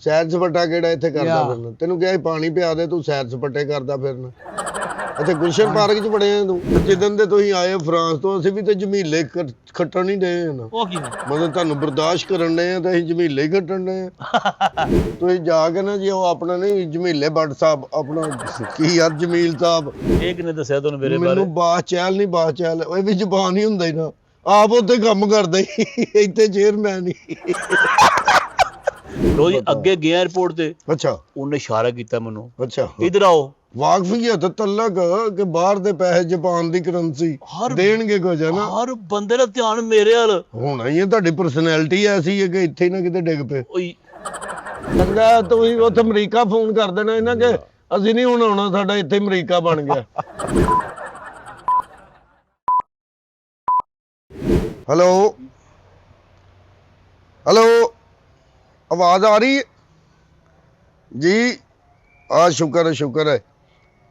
ਸੈਰ ਸਪਾਟਾ ਕਿਹੜਾ ਇੱਥੇ ਕਰਦਾ ਫਿਰਨਾ? ਤੈਨੂੰ ਕਿਹਾ ਪਾਣੀ ਪਿਆ ਦੇ, ਤੂੰ ਸੈਰ ਸਪਾਟੇ ਕਰਦਾ ਫਿਰਨਾ। ਇੱਥੇ ਗੁਲਸ਼ਨ ਪਾਰਕ 'ਚ ਵੜਿਆ ਤੂੰ। ਜਿੱਦਣ ਦੇ ਤੁਸੀਂ ਆਏ ਫਰਾਂਸ ਤੋਂ, ਅਸੀਂ ਵੀ ਤੇ ਝਮੀਲੇ ਖੱਟਣ ਨਹੀਂ ਡਏ ਨਾ। ਉਹ ਕਿਵੇਂ? ਮਤਲਬ ਤੁਹਾਨੂੰ ਬਰਦਾਸ਼ਤ ਕਰਨ ਡਏ ਆ ਤੇ ਅਸੀਂ ਝਮੀਲੇ ਹੀ ਖੱਟਣ ਡਏ ਆ। ਤੁਸੀਂ ਜਾ ਕੇ ਨਾ ਜੀ ਉਹ ਆਪਣਾ ਨਹੀਂ ਝਮੀਲੇ ਬੱਟ ਸਾਹਿਬ ਆਪਣਾ ਕੀ ਯਾਰ ਜਮੀਲ ਸਾਹਿਬ, ਇਹ ਕਿਨੇ ਦੱਸਿਆ ਤੁਹਾਨੂੰ ਮੇਰੇ ਬਾਰੇ? ਮੈਨੂੰ ਬਾਚੈਲ ਨਹੀਂ ਬਾਚੈਲ, ਇਹ ਵੀ ਜ਼ੁਬਾਨ ਹੀ ਹੁੰਦਾ ਹੀ ਨਾ। ਆਪ ਉੱਥੇ ਕੰਮ ਕਰਦਾ ਹੀ, ਇੱਥੇ ਚੇਅਰਮੈਨ ਹੀ। ਲੋ ਜੀ ਅੱਗੇ ਗਿਆ 에어ਪੋਰਟ ਤੇ। ਅੱਛਾ। ਉਹਨੇ ਇਸ਼ਾਰਾ ਕੀਤਾ ਮੈਨੂੰ, ਅੱਛਾ ਇਧਰ ਆਓ। ਵਾਕਫੀਅਤ ਤਲਕ ਕਿ ਬਾਹਰ ਦੇ ਪੈਸੇ ਜਾਪਾਨ ਦੀ ਕਰੰਸੀ ਦੇਣਗੇ ਕੁਝ ਹੈ ਨਾ। ਹਰ ਬੰਦੇ ਦਾ ਧਿਆਨ ਮੇਰੇ ਵੱਲ ਹੋਣਾ ਹੀ ਹੈ, ਤੁਹਾਡੀ ਪਰਸਨੈਲਿਟੀ ਐਸੀ ਹੈ ਕਿ ਇੱਥੇ ਹੀ ਨਾ ਕਿਤੇ ਡਿੱਗ ਪਏ। ਓਏ ਚੰਗਾ ਤੁਸੀਂ ਉੱਥੇ ਅਮਰੀਕਾ ਫੋਨ ਕਰ ਦੇਣਾ ਇਹਨਾਂ ਕਿ ਅਸੀਂ ਨਹੀਂ ਹੁਣ ਆਉਣਾ, ਸਾਡਾ ਇੱਥੇ ਅਮਰੀਕਾ ਬਣ ਗਿਆ। ਹੈਲੋ ਹੈਲੋ, ਆਵਾਜ਼ ਆ ਰਹੀ ਹੈ ਜੀ? ਆ ਸ਼ੁਕਰ ਹੈ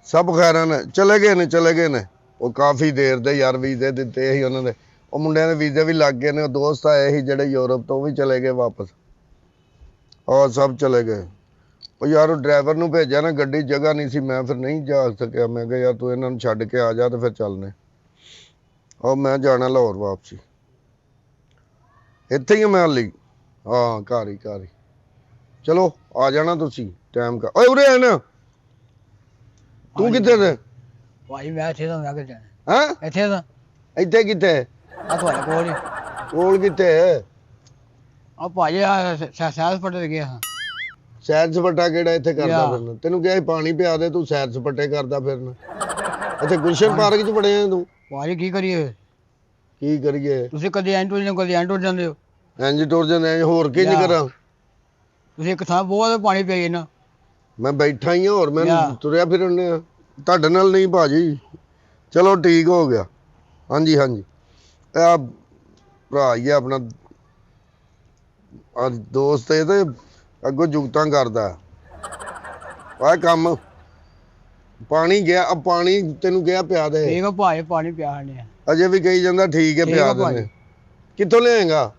ਸਭ ਖੈਰਾਂ ਨੇ। ਚਲੇ ਗਏ ਨੇ ਉਹ ਕਾਫੀ ਦੇਰ ਦੇ ਯਾਰ, ਵੀਜ਼ੇ ਦਿੱਤੇ ਸੀ ਉਹਨਾਂ ਨੇ, ਉਹ ਮੁੰਡਿਆਂ ਦੇ ਵੀਜ਼ੇ ਵੀ ਲੱਗ ਗਏ ਨੇ। ਉਹ ਦੋਸਤ ਆਏ ਸੀ ਜਿਹੜੇ ਯੂਰਪ ਤੋਂ, ਉਹ ਵੀ ਚਲੇ ਗਏ ਵਾਪਸ। ਔਰ ਸਭ ਚਲੇ ਗਏ। ਉਹ ਯਾਰ ਉਹ ਡਰਾਈਵਰ ਨੂੰ ਭੇਜਿਆ ਨਾ, ਗੱਡੀ ਜਗ੍ਹਾ ਨਹੀਂ ਸੀ, ਮੈਂ ਫਿਰ ਨਹੀਂ ਜਾ ਸਕਿਆ। ਮੈਂ ਕਿਹਾ ਯਾਰ ਤੂੰ ਇਹਨਾਂ ਨੂੰ ਛੱਡ ਕੇ ਆ ਜਾ ਤੇ ਫਿਰ ਚੱਲਨੇ। ਉਹ ਮੈਂ ਜਾਣਾ ਲਾਹੌਰ ਵਾਪਸੀ, ਇੱਥੇ ਹੀ ਮੈਂ ਹਾਲੀ। ਹਾਂ ਘਰ ਹੀ ਚਲੋ ਆ ਜਾਣਾ ਤੁਸੀਂ ਟਾਈਮ ਕਾ। ਓਏ ਉਰੇ ਆ ਨਾ, ਤੂੰ ਕਿੱਥੇ ਤੇ? ਭਾਈ ਮੈਂ ਇੱਥੇ ਤਾਂ, ਮੈਂ ਕਿ ਜਾਣਾ ਹੈਂ? ਇੱਥੇ ਤਾਂ। ਇੱਥੇ ਕਿੱਥੇ? ਆ ਤੁਹਾਡੇ ਕੋਲ ਹੀ। ਕੋਲ ਕਿੱਥੇ? ਆ ਭਾਜੀ ਆ ਸੈਰ ਸਪਾਟੇ ਤੇ ਗਿਆ ਹਾਂ। ਸੈਰ ਸਪਾਟਾ ਕਿਹੜਾ ਇੱਥੇ ਕਰਦਾ ਫਿਰਨਾ? ਤੈਨੂੰ ਕਿਹਾ ਪਾਣੀ ਪਿਆ ਦੇ, ਤੂੰ ਸੈਰ ਸਪਾਟੇ ਕਰਦਾ ਫਿਰਨਾ। ਇੱਥੇ ਗੁਲਸ਼ਨ ਪਾਰਕ 'ਚ ਵੜਿਆ ਤੂੰ। ਭਾਜੀ ਕੀ ਕਰੀਏ? ਕੀ ਕਰੀਏ? ਤੁਸੀਂ ਕਦੇ ਐਂ ਟੁਰ ਜਾਂਦੇ ਹੋ। ਇੰਜ ਟੁਰ ਜਾਂਦੇ, ਹੋਰ ਕੀ ਨਹੀਂ ਕਰਾਂ? ਤੁਸੀਂ ਇੱਕ ਥਾਂ ਬਹੁਤ ਪਾਣੀ ਪਿਆ ਜੀ ਨਾ। ਮੈਂ ਬੈਠਾ ਹੀ ਹਾਂ, ਹੋਰ ਮੈਂ ਤੁਰਿਆ ਫਿਰਨ ਆ ਤੁਹਾਡੇ ਨਾਲ ਨਹੀਂ ਭਾਜੀ। ਚਲੋ ਠੀਕ ਹੋ ਗਿਆ। ਹਾਂਜੀ ਇਹ ਆ ਭਰਾ ਹੀ ਆ ਆਪਣਾ ਦੋਸਤ, ਇਹ ਤੇ ਅੱਗੋਂ ਜੁਗਤਾਂ ਕਰਦਾ। ਆਹ ਕੰਮ ਪਾਣੀ ਗਿਆ, ਆ ਪਾਣੀ ਤੈਨੂੰ ਕਿਹਾ ਪਿਆ ਦੇ। ਠੀਕ ਆ ਭਾਜੀ, ਪਾਣੀ ਪਿਆ ਨੇ। ਅਜੇ ਵੀ ਕਹੀ ਜਾਂਦਾ ਠੀਕ ਹੈ ਪਿਆ ਦੇ। ਕਿੱਥੋਂ ਲਿਆਏਗਾ?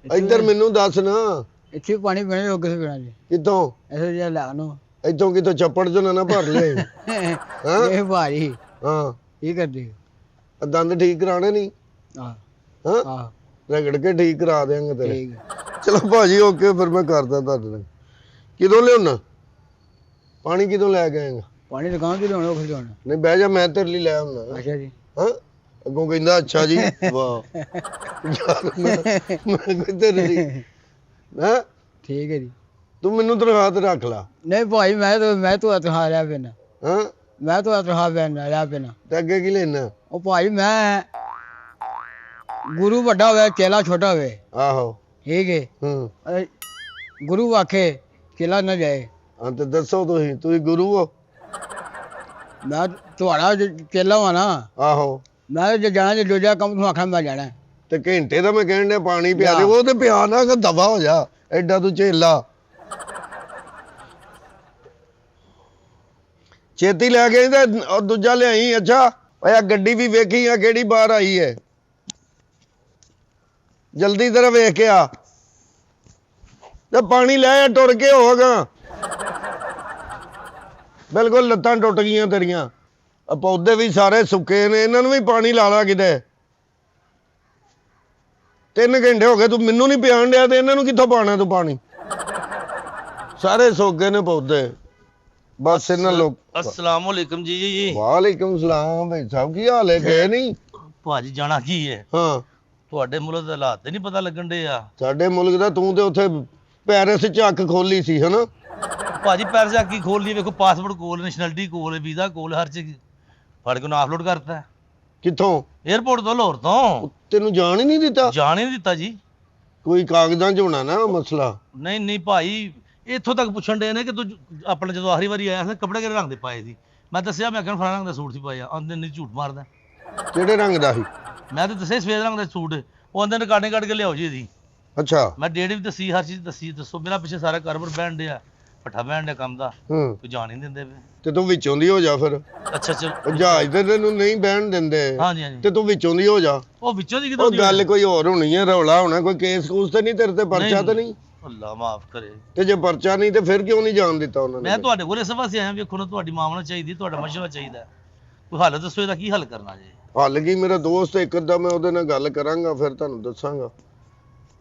ਇੱਧਰ ਮੈਨੂੰ ਦੱਸ ਨਾ। ਇੱਥੇ ਪਾਣੀ ਪੀਣੇ ਲੋਕ ਕਿਸੇ ਪੀਣਾ ਜੀ। ਕਿੱਥੋਂ? ਐਸੇ ਜਿਹਾ ਲੈ ਨੂੰ ਇੱਥੋਂ ਕਿਤੋਂ ਚੱਪੜ ਚੋਂ ਨਾ ਭਰ ਲਿਆਈ। ਇਹ ਭਾਜੀ ਹਾਂ ਕੀ ਕਰਦੇ? ਦੰਦ ਠੀਕ ਕਰਾਣੇ ਨਹੀਂ? ਹਾਂ ਹਾਂ ਰਗੜ ਕੇ ਠੀਕ ਕਰਾ ਦਿਆਂਗੇ ਤੇਰੇ। ਠੀਕ। ਚਲੋ ਭਾਜੀ ਓਕੇ, ਫਿਰ ਮੈਂ ਕਰਦਾ ਤੁਹਾਡੇ ਨਾਲ। ਕਿਦੋਂ ਲਿਆਉਣਾ ਪਾਣੀ? ਕਿਦੋਂ ਲੈ ਕੇ ਆਏਗਾ? ਪਾਣੀ ਦੁਕਾਨ ਤੋਂ ਲਿਆਉਣਾ, ਉਹ ਲਿਆਉਣਾ। ਨਹੀਂ ਬਹਿ ਜਾ, ਮੈਂ ਤੇਰੇ ਲਈ ਲੈ ਆਉਣਾ। ਅੱਛਾ ਜੀ। ਹਾਂ ਅੱਗੋਂ ਕਹਿੰਦਾ ਅੱਛਾ ਜੀ। ਵਾਹ ਮੈਂ ਕੋਈ ਤੇਰੇ ਲਈ ਹੈਂ? ਠੀਕ ਹੈ ਜੀ। ਤੂੰ ਮੈਨੂੰ ਤਨਖਾਹ ਤੇ ਰੱਖ ਲਾ। ਨਹੀਂ ਭਾਈ ਮੈਂ ਤਾਂ ਤਨਖਾਹ ਲਿਆ ਪੈਣਾ। ਹਾਂ ਮੈਂ ਤਾਂ ਤਨਖਾਹ ਲਿਆ ਪੈਣਾ। ਤੇ ਅੱਗੇ ਕੀ ਲੈਣਾ? ਉਹ ਭਾਈ ਮੈਂ ਗੁਰੂ ਵੱਡਾ ਹੋਵੇ, ਚੇਲਾ ਛੋਟਾ ਹੋਵੇ। ਆਹੋ ਠੀਕ ਹੈ। ਹੂੰ ਗੁਰੂ ਆਖੇ ਚੇਲਾ ਨਾ ਜਾਏ। ਹਾਂ ਤੇ ਦੱਸੋ, ਤੁਸੀਂ ਗੁਰੂ ਹੋ? ਮੈਂ ਤੁਹਾਡਾ ਚੇਲਾ ਵਾ ਨਾ। ਆਹੋ ਮੈਂ ਜੇ ਜਾਣਾ, ਜੇ ਦੂਜਾ ਕੰਮ ਤੂੰ ਆਖਾਂ ਮੈਂ ਜਾਣਾ। ਤੇ ਘੰਟੇ ਦਾ ਮੈਂ ਕਹਿਣ ਡਿਆ ਪਾਣੀ ਪਿਆ ਦੇ। ਉਹ ਤੇ ਪਿਆ ਨਾ ਕਿ ਦਫਾ ਹੋ ਜਾ, ਐਡਾ ਤੂੰ ਝੇਲਾ। ਛੇਤੀ ਲੈ ਕੇ ਤੇ ਉਹ ਦੂਜਾ ਲਿਆਈ। ਅੱਛਾ ਓਏ ਗੱਡੀ ਵੀ ਵੇਖੀ ਆ ਕਿਹੜੀ ਬਾਹਰ ਆਈ ਹੈ, ਜਲਦੀ ਤਰ੍ਹਾਂ ਵੇਖ ਕੇ ਆ ਤੇ ਪਾਣੀ ਲੈ ਆ, ਟੁਰ ਕੇ ਹੋਗਾ। ਬਿਲਕੁਲ ਲੱਤਾਂ ਟੁੱਟ ਗਈਆਂ ਤੇਰੀਆਂ। ਪੌਦੇ ਵੀ ਸਾਰੇ ਸੁੱਕੇ ਨੇ, ਇਹਨਾਂ ਨੂੰ ਵੀ ਪਾਣੀ ਲਾ ਲਾ ਕਿਤੇ। 3 ਘੰਟੇ ਹੋ ਗਏ ਤੂੰ ਮੈਨੂੰ ਨਹੀਂ ਪਿਆਣ ਡਿਆ, ਤੇ ਇਹਨਾਂ ਨੂੰ ਕਿੱਥੋਂ ਪਾਣਾ ਤੂੰ ਪਾਣੀ? ਸਾਰੇ ਸੁੱਕ ਗਏ ਨੇ ਪੌਦੇ। ਬਸ ਇਹਨਾਂ ਲੋਕ। अस्सलाम वालेकुम जी। ਵਾਲੇਕੁਮ ਸਲਾਮ ਭਾਈ ਸਾਹਿਬ, ਕੀ ਹਾਲ ਹੈ? ਗਏ ਨਹੀਂ? ਭਾਜੀ ਜਾਣਾ ਕੀ ਹੈ? ਹਾਂ ਤੁਹਾਡੇ ਮੁਲਕ ਦੇ ਹਾਲਾਤ ਤੇ ਨਹੀਂ ਪਤਾ ਲੱਗਣ ਦੇ ਆ। ਸਾਡੇ ਮੁਲਕ ਦਾ ਤੂੰ ਤੇ ਉੱਥੇ ਪੈਰਿਸ 'ਚ ਅੱਖ ਖੋਲੀ ਸੀ ਹਨਾ। ਭਾਜੀ ਪੈਰ ਜਾ ਕੀ ਖੋਲ ਲਈ? ਵੇਖੋ ਪਾਸਪੋਰਟ ਕੋਲ, ਨੈਸ਼ਨੈਲਿਟੀ ਕੋਲ, ਵੀਜ਼ਾ ਕੋਲ, ਹਰ ਚੀਜ਼ ਫੜ ਕੇ ਨਾ ਅਪਲੋਡ ਕਰਤਾ। ਕਿੱਥੋਂ? 에어ਪੋਰਟ ਤੋਂ, ਲਾਹੌਰ ਤੋਂ। ਤੈਨੂੰ ਜਾਣ ਹੀ ਨਹੀਂ ਦਿੱਤਾ? ਜਾਣ ਹੀ ਨਹੀਂ ਦਿੱਤਾ ਜੀ। ਕੋਈ ਕਾਗਜ਼ਾਂ 'ਚ ਹੋਣਾ ਨਾ ਮਸਲਾ। ਨਹੀਂ ਭਾਈ, ਇੱਥੋਂ ਤੱਕ ਪੁੱਛਣ ਦੇ ਨੇ ਕਿ ਤੂੰ ਆਪਣਾ ਜਦੋਂ ਆਖਰੀ ਵਾਰੀ ਆਇਆ ਸੀ ਕੱਪੜੇ ਕਿਹੜੇ ਰੰਗ ਦੇ ਪਾਏ ਸੀ? ਮੈਂ ਦੱਸਿਆ, ਮੈਂ ਕਿਹਾ ਫਲਾਣਾ ਰੰਗ ਦਾ ਸੂਟ ਸੀ ਪਾਇਆ। ਆਂਦੇ ਨਹੀਂ, ਝੂਠ ਮਾਰਦਾ। ਕਿਹੜੇ ਰੰਗ ਦਾ ਸੀ? ਮੈਂ ਤਾਂ ਦੱਸਿਆ ਸਫੇਦ ਰੰਗ ਦਾ ਸੂਟ। ਉਹ ਆਂਦੇ ਨੇ ਕਾਣੇ ਕੱਢ ਕੇ ਲਿਆਓ ਜੀ ਇਹਦੀ। ਅੱਛਾ ਮੈਂ ਡੇਟ ਵੀ ਦੱਸੀ, ਹਰ ਚੀਜ਼ ਦੱਸੀ। ਦੱਸੋ ਮੇਰਾ ਪਿੱਛੇ ਸਾਰਾ ਕਾਰੋਬਾਰ ਬਹਿਣ ਡਿਆ, ਪੱਠਾ ਬਹਿਣ ਡਿਆ ਕੰਮ ਦਾ। ਕੋਈ ਜਾਣ ਨਹੀਂ ਦਿੰਦੇ ਪਏ। ਤੇ ਤੂੰ ਵਿੱਚੋਂ ਦੀ ਹੋ ਜਾ ਫਿਰ। ਅੱਛਾ ਚਲੋ। ਉਹ ਜਹਾਜ਼ ਤੇ ਤੈਨੂੰ ਨਹੀਂ ਬਹਿਣ ਦਿੰਦੇ। ਹਾਂਜੀ ਹਾਂਜੀ। ਤੇ ਤੂੰ ਵਿੱਚੋਂ ਦੀ ਹੋ ਜਾ। ਉਹ ਵਿੱਚੋਂ ਦੀ ਉਹ ਕਿਦੋਂ? ਗੱਲ ਕੋਈ ਹੋਰ ਹੋਣੀ ਹੈ, ਰੌਲਾ ਹੋਣਾ, ਕੋਈ ਕੇਸ ਕੂਸ ਤੇ ਨਹੀਂ ਤੇਰੇ ਤੇ, ਪਰਚਾ ਤੇ ਨਹੀਂ? ਅੱਲਾ ਮਾਫ ਕਰੇ। ਤੇ ਜੇ ਪਰਚਾ ਨਹੀਂ ਤੇ ਫਿਰ ਕਿਉਂ ਨਹੀਂ ਜਾਣ ਦਿੱਤਾ ਉਹਨਾਂ ਨੇ? ਮੈਂ ਤੁਹਾਡੇ ਕੋਲ ਇਸ ਵਾਸਤੇ ਆਇਆ, ਵੇਖੋ ਨਾ ਤੁਹਾਡੀ ਮਾਮਲਾ ਚਾਹੀਦੀ, ਤੁਹਾਡਾ ਮਸ਼ਵਰਾ ਚਾਹੀਦਾ, ਕੋਈ ਹੱਲ ਦੱਸੋ ਇਹਦਾ ਕੀ ਹੱਲ ਕਰਨਾ ਜੇ। ਹੱਲ ਕੀ, ਮੇਰਾ ਦੋਸਤ ਇੱਕ ਅੱਧਾ, ਮੈਂ ਉਹਦੇ ਨਾਲ ਗੱਲ ਕਰਾਂਗਾ ਫਿਰ ਤੁਹਾਨੂੰ ਦੱਸਾਂਗਾ।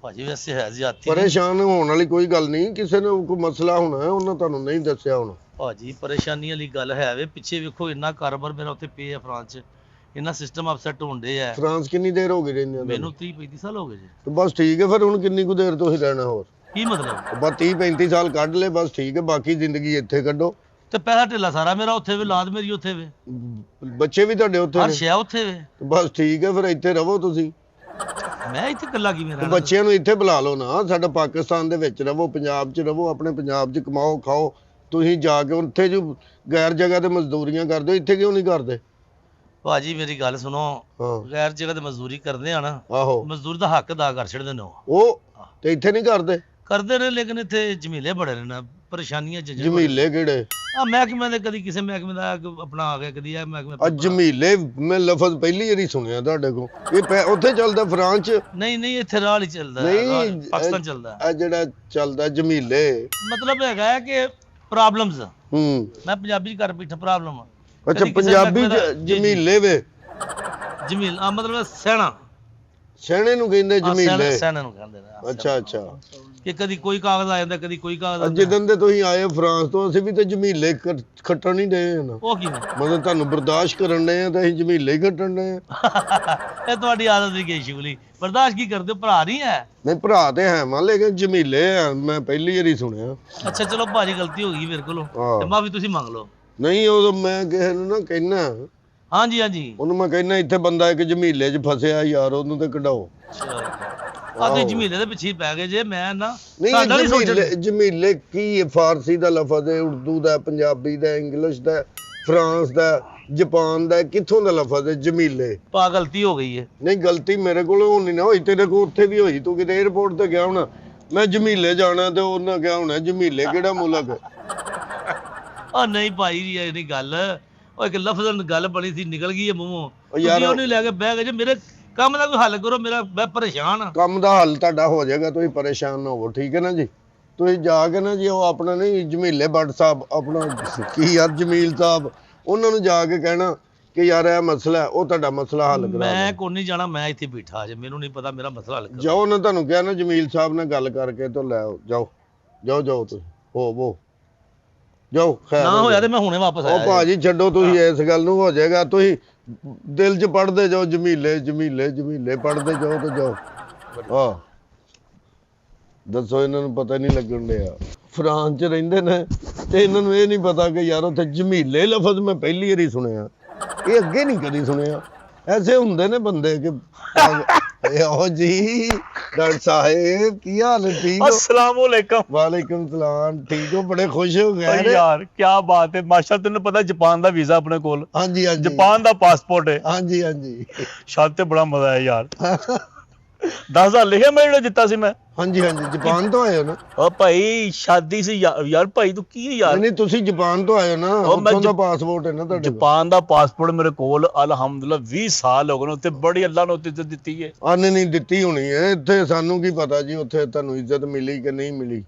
ਭਾਜੀ ਵੈਸੇ ਹੈ ਜ਼ਿਆਦਤੀ ਪਰੇਸ਼ਾਨ ਹੋਣ ਵਾਲੀ ਕੋਈ ਗੱਲ ਨਹੀਂ, ਕਿਸੇ ਨੂੰ ਕੋਈ ਮਸਲਾ ਹੋਣਾ ਹੈ, ਉਹਨਾਂ ਤੁਹਾਨੂੰ ਨਹੀਂ ਦੱਸਿਆ ਹੋਣਾ। ਭਾਜੀ ਪਰੇਸ਼ਾਨੀ ਵਾਲੀ ਗੱਲ ਹੈ ਵੇ, ਪਿੱਛੇ ਵੇਖੋ ਇੰਨਾ ਕਾਰੋਬਾਰ ਮੇਰਾ ਉੱਥੇ ਪਿਆ ਫਰਾਂਸ 'ਚ, ਇੰਨਾ ਸਿਸਟਮ ਅਪਸੈਟ ਹੋਣ ਡੇ ਆ। ਫਰਾਂਸ ਕਿੰਨੀ ਦੇਰ ਹੋ ਗਈ ਰਹਿੰਦੇ ਮੈਨੂੰ 30-35 ਸਾਲ ਹੋ ਗਏ ਜੀ। ਤੇ ਬਸ ਠੀਕ ਹੈ, ਫਿਰ ਹੁਣ ਕਿੰਨੀ ਕੁ ਦੇਰ ਤੁਸੀਂ ਰਹਿਣਾ ਹੋਰ? ਕੀ ਮਤਲਬ? ਬਸ 30-35 ਸਾਲ ਕੱਢ ਲਏ, ਬਸ ਠੀਕ ਹੈ, ਬਾਕੀ ਜ਼ਿੰਦਗੀ ਇੱਥੇ ਕੱਢੋ। ਤੇ ਪੈਸਾ ਢਿੱਲਾ ਸਾਰਾ ਮੇਰਾ ਉੱਥੇ ਵੇ, ਲਾਦ ਮੇਰੀ ਉੱਥੇ ਵੇ, ਬੱਚੇ ਵੀ ਤੁਹਾਡੇ ਉੱਥੇ ਹਰ ਨੇ, ਸ਼ੈ ਉੱਥੇ ਵੇ, ਬਸ ਠੀਕ ਹੈ, ਫਿਰ ਇੱਥੇ ਰਹੋ ਤੁਸੀਂ। ਮੈਂ ਇੱਥੇ ਇਕੱਲਾ ਕੀ ਤੇ ਮੇਰਾ? ਬੱਚਿਆਂ ਨੂੰ ਇੱਥੇ ਬੁਲਾ ਲਓ ਨਾ, ਸਾਡਾ ਪਾਕਿਸਤਾਨ ਦੇ ਵਿੱਚ ਰਹੋ, ਪੰਜਾਬ 'ਚ ਰਹੋ, ਆਪਣੇ ਪੰਜਾਬ 'ਚ ਕਮਾਓ ਖਾਓ। ਤੁਸੀਂ ਜਾ ਕੇ ਉੱਥੇ ਜੋ ਗੈਰ ਜਗ੍ਹਾ ਤੇ ਮਜ਼ਦੂਰੀਆਂ ਕਰਦੇ ਹੋ, ਇੱਥੇ ਕਿਉਂ ਨਹੀਂ ਕਰਦੇ? ਭਾਜੀ ਮੇਰੀ ਗੱਲ ਸੁਣੋ, ਹਾਂ ਗੈਰ ਜਗ੍ਹਾ ਤੇ ਮਜ਼ਦੂਰੀ ਕਰਦੇ ਆ ਨਾ, ਆਹੋ, ਮਜ਼ਦੂਰ ਦਾ ਹੱਕ ਅਦਾ ਕਰ ਛੱਡਦੇ ਨੇ ਉਹ ਤੇ ਇੱਥੇ ਨਹੀਂ ਕਰਦੇ। ਕਰਦੇ ਨੇ, ਲੇਕਿਨ ਇੱਥੇ ਝਮੀਲੇ ਬੜੇ ਨੇ ਨਾ, ਪਰੇਸ਼ਾਨੀਆਂ ਚ ਜਮੀਲੇ ਕਿਹੜੇ? ਆ ਮਹਿਕਮੇ ਦੇ, ਕਦੀ ਕਿਸੇ ਮਹਿਕਮੇ ਦਾ ਆਪਣਾ ਆ ਗਿਆ, ਕਦੀ ਇਹ ਮਹਿਕਮੇ ਆ ਜਮੀਲੇ ਮੈਂ ਲਫ਼ਜ਼ ਪਹਿਲੀ ਵਾਰੀ ਸੁਣਿਆ ਤੁਹਾਡੇ ਕੋਲ। ਇਹ ਉੱਥੇ ਚੱਲਦਾ ਫਰਾਂਸ 'ਚ? ਨਹੀਂ ਇੱਥੇ ਰਾਹ ਹੀ ਚੱਲਦਾ, ਨਹੀਂ, ਪਾਕਿਸਤਾਨ ਚੱਲਦਾ। ਆ ਜਿਹੜਾ ਚੱਲਦਾ ਜਮੀਲੇ, ਮਤਲਬ ਹੈਗਾ ਹੈ ਕਿ ਪ੍ਰੋਬਲਮਸ, ਹੂੰ, ਮੈਂ ਪੰਜਾਬੀ 'ਚ ਕਰ ਬੈਠਾ ਪ੍ਰੋਬਲਮ। ਅੱਛਾ ਪੰਜਾਬੀ 'ਚ ਜਮੀਲੇ ਵੇ? ਜਮੀਲ ਆ ਮਤਲਬ ਸਹਿਣਾ, ਸਹਿਣੇ ਨੂੰ ਕਹਿੰਦੇ ਜਮੀਲੇ? ਸਹਿਣਾ ਨੂੰ ਕਹਿੰਦੇ ਨੇ। ਅੱਛਾ ਅੱਛਾ। ਕਿ ਕਦੀ ਕੋਈ ਕਾਗਜ਼ ਆ ਜਾਂਦਾ, ਕਦੀ ਕੋਈ ਕਾਗਜ਼ ਆ ਜਾਂਦਾ। ਜਿੱਦਣ ਦੇ ਤੁਸੀਂ ਆਏ ਫਰਾਂਸ ਤੋਂ, ਅਸੀਂ ਵੀ ਤੇ ਜਮੀਲੇ ਖੱਟਣ ਹੀ ਡਏ ਹਾਂ ਨਾ। ਉਹ ਕਿਵੇਂ? ਮਤਲਬ ਤੁਹਾਨੂੰ ਬਰਦਾਸ਼ਤ ਕਰਨ ਡਏ ਆ ਤੇ ਅਸੀਂ ਜਮੀਲੇ ਹੀ ਖੱਟਣ ਡਏ ਆ। ਇਹ ਤੁਹਾਡੀ ਆਦਤ ਦੀ ਗਈ ਸ਼ੁਗਲੀ, ਬਰਦਾਸ਼ਤ ਕੀ ਕਰਦੇ ਹੋ? ਭਰਾ ਨਹੀਂ ਹੈ? ਨਹੀਂ ਭਰਾ ਤੇ ਹੈ ਮਾਂ, ਲੇਕਿਨ ਜਮੀਲੇ ਆ ਮੈਂ ਪਹਿਲੀ ਵਾਰੀ ਸੁਣਿਆ। ਅੱਛਾ ਚਲੋ ਭਾਜੀ, ਗਲਤੀ ਹੋ ਗਈ ਮੇਰੇ ਕੋਲੋਂ, ਹਾਂ। ਤੇ ਮਾਫੀ ਤੁਸੀਂ ਮੰਗ ਲਓ। ਨਹੀਂ ਉਹ ਮੈਂ ਕਿਸੇ ਨੂੰ ਨਾ ਕਹਿਣਾ, ਹਾਂਜੀ ਉਹਨੂੰ ਮੈਂ ਕਹਿਣਾ ਇੱਥੇ ਬੰਦਾ ਇੱਕ ਜਮੀਲੇ 'ਚ ਫਸਿਆ ਯਾਰ, ਉਹਨੂੰ ਤੇ ਕਢਾਓ। ਆਦੇ ਜਮੀਲੇ ਦੇ ਪਿੱਛੇ ਹੀ ਪੈ ਗਏ ਜੇ, ਮੈਂ ਨਾ ਨਹੀਂ ਸਾਡਾ ਨਹੀਂ ਜਮੀਲੇ, ਸੋਚਣ। ਜਮੀਲੇ ਕੀ ਹੈ? ਫਾਰਸੀ ਦਾ ਲਫ਼ਜ਼ ਹੈ, ਉਰਦੂ ਦਾ, ਪੰਜਾਬੀ ਦਾ, ਇੰਗਲਿਸ਼ ਦਾ, ਫਰਾਂਸ ਦਾ, ਜਾਪਾਨ ਦਾ, ਕਿੱਥੋਂ ਦਾ ਲਫ਼ਜ਼ ਹੈ ਜਮੀਲੇ? ਪਾ ਗਲਤੀ ਹੋ ਗਈ ਹੈ। ਨਹੀਂ ਗਲਤੀ ਮੇਰੇ ਕੋਲ ਹੋਣੀ ਨਾ ਹੋਈ, ਤੇਰੇ ਕੋਲ ਉੱਥੇ ਵੀ ਹੋਈ, ਤੂੰ ਕਿਤੇ 에어ਪੋਰਟ ਤੇ ਗਿਆ ਹੋਣਾ, ਮੈਂ ਜਮੀਲੇ ਜਾਣਾ ਤੇ ਉਹਨਾਂ ਕਿਹਾ ਹੋਣਾ ਜਮੀਲੇ ਕਿਹੜਾ ਮੁਲਕ ਹੈ? ਉਹ ਨਹੀਂ ਭਾਈ ਜੀ, ਇਹ ਨਹੀਂ ਗੱਲ, ਉਹ ਇੱਕ ਲਫ਼ਜ਼ ਨਾਲ ਗੱਲ ਬਣੀ ਸੀ, ਨਿਕਲ ਗਈ ਹੈ ਮੂੰਹੋਂ। ਯਾਰ ਤੁਸੀਂ ਉਹਨੂੰ ਲੈ ਕੇ ਬਹਿ ਗਏ ਜੇ। ਮੇਰੇ ਕੰਮ ਦਾ ਕੋਈ ਹੱਲ ਕਰੋ, ਮੈਂ ਪਰੇਸ਼ਾਨ ਆ। ਕੰਮ ਦਾ ਹੱਲ ਤੁਹਾਡਾ ਹੋ ਜਾਏਗਾ, ਤੁਸੀਂ ਪਰੇਸ਼ਾਨ ਨਾ ਹੋਵੋ, ਠੀਕ ਹੈ ਨਾ ਜੀ? ਤੁਸੀਂ ਜਾ ਕੇ ਨਾ ਜੀ, ਉਹ ਆਪਣਾ ਨਹੀਂ ਜਮੀਲੇ ਬੱਟ ਸਾਹਿਬ, ਆਪਣਾ ਕੀ ਯਾਰ ਜਮੀਲ ਸਾਹਿਬ, ਉਹਨਾਂ ਨੂੰ ਜਾ ਕੇ ਕਹਿਣਾ ਕਿ ਯਾਰ ਇਹ ਮਸਲਾ ਹੈ, ਉਹ ਤੁਹਾਡਾ ਮਸਲਾ ਹੱਲ ਕਰਾ ਮੈਂ ਕੋਈ ਨਹੀਂ ਜਾਣਾ, ਮੈਂ ਇੱਥੇ ਬੈਠਾ ਜੇ, ਮੈਨੂੰ ਨਹੀਂ ਪਤਾ ਮੇਰਾ ਮਸਲਾ ਹੱਲ ਕਰੋ। ਜਾਓ, ਉਹਨਾਂ ਤੁਹਾਨੂੰ ਕਿਹਾ ਨਾ ਜਮੀਲ ਸਾਹਿਬ ਨਾਲ ਗੱਲ ਕਰਕੇ ਤੋਂ ਲੈ ਆਓ, ਜਾਓ ਤੁਸੀਂ ਹੋ ਜਾਓ। ਖੈਰ ਨਾ ਹੋਇਆ ਤੇ ਮੈਂ ਹੁਣੇ ਵਾਪਸ ਉਹ ਆਇਆ। ਭਾਜੀ ਛੱਡੋ, ਤੁਸੀਂ ਇਸ ਗੱਲ ਨੂੰ, ਹੋ ਜਾਏਗਾ। ਤੁਸੀਂ ਦਿਲ 'ਚ ਪੜਦੇ ਜਾਓ ਜਮੀਲੇ ਪੜਦੇ ਜਾਓ ਤੇ ਜਾਓ। ਹਾਂ ਦੱਸੋ, ਇਹਨਾਂ ਨੂੰ ਪਤਾ ਨਹੀਂ ਲੱਗਣ ਡਿਆ, ਫਰਾਂਸ 'ਚ ਰਹਿੰਦੇ ਨੇ ਤੇ ਇਹਨਾਂ ਨੂੰ ਇਹ ਨਹੀਂ ਪਤਾ ਕਿ ਯਾਰ ਉੱਥੇ ਜਮੀਲੇ ਲਫ਼ਜ਼ ਮੈਂ ਪਹਿਲੀ ਵਾਰੀ ਸੁਣਿਆ, ਇਹ ਅੱਗੇ ਨਹੀਂ ਕਦੀ ਸੁਣਿਆ। ਐਸੇ ਹੁੰਦੇ ਨੇ ਬੰਦੇ ਕਿ ਆਹੋ ਜੀ। ਡਾਕਟਰ ਸਾਹਿਬ ਕੀ ਹਾਲ ਹੈ? ਠੀਕ ਹੋ? अस्सलाम वालेकुम। ਵਾਲੇਕੁਮ ਸਲਾਮ। ਠੀਕ ਹੋ? ਬੜੇ ਖੁਸ਼ ਹੋ ਗਏ भाई यार क्या बात है, माशाल्लाह। तेन पता जापान दा वीजा अपने कोल, ਹਾਂਜੀ ਹਾਂਜੀ जापान दा पासपोर्ट है। ਹਾਂਜੀ ਹਾਂਜੀ शायद ते बड़ा मजा है यार। 10,000 लिखे मैं जेड़ा जित्ता सी मैं। ਹਾਂਜੀ ਹਾਂਜੀ ਜਾਪਾਨ ਤੋਂ ਆਏ ਹੋ ਨਾ? ओ भाई शादी सी यार भाई तू की यार। ਨਹੀਂ ਤੁਸੀਂ ਜਾਪਾਨ ਤੋਂ ਆਏ ਹੋ ਨਾ? ਉਹ ਮੈਂ ਉੱਥੋਂ ਦਾ ਪਾਸਪੋਰਟ ਹੈ ਨਾ ਤੁਹਾਡੇ ਕੋਲ? जापान दा पासपोर्ट मेरे कोल अलहमदुलिल्लाह 20 साल हो गए उत्ते, बड़ी अल्लाह ने उत्ते इज्जत दित्ती है। ਆਨੇ ਨਹੀਂ ਦਿੱਤੀ ਹੋਣੀ ਹੈ, ਇੱਥੇ ਸਾਨੂੰ ਕੀ ਪਤਾ ਜੀ ਉੱਥੇ ਤੁਹਾਨੂੰ ਇੱਜ਼ਤ ਮਿਲੀ ਕਿ ਨਹੀਂ ਮਿਲੀ।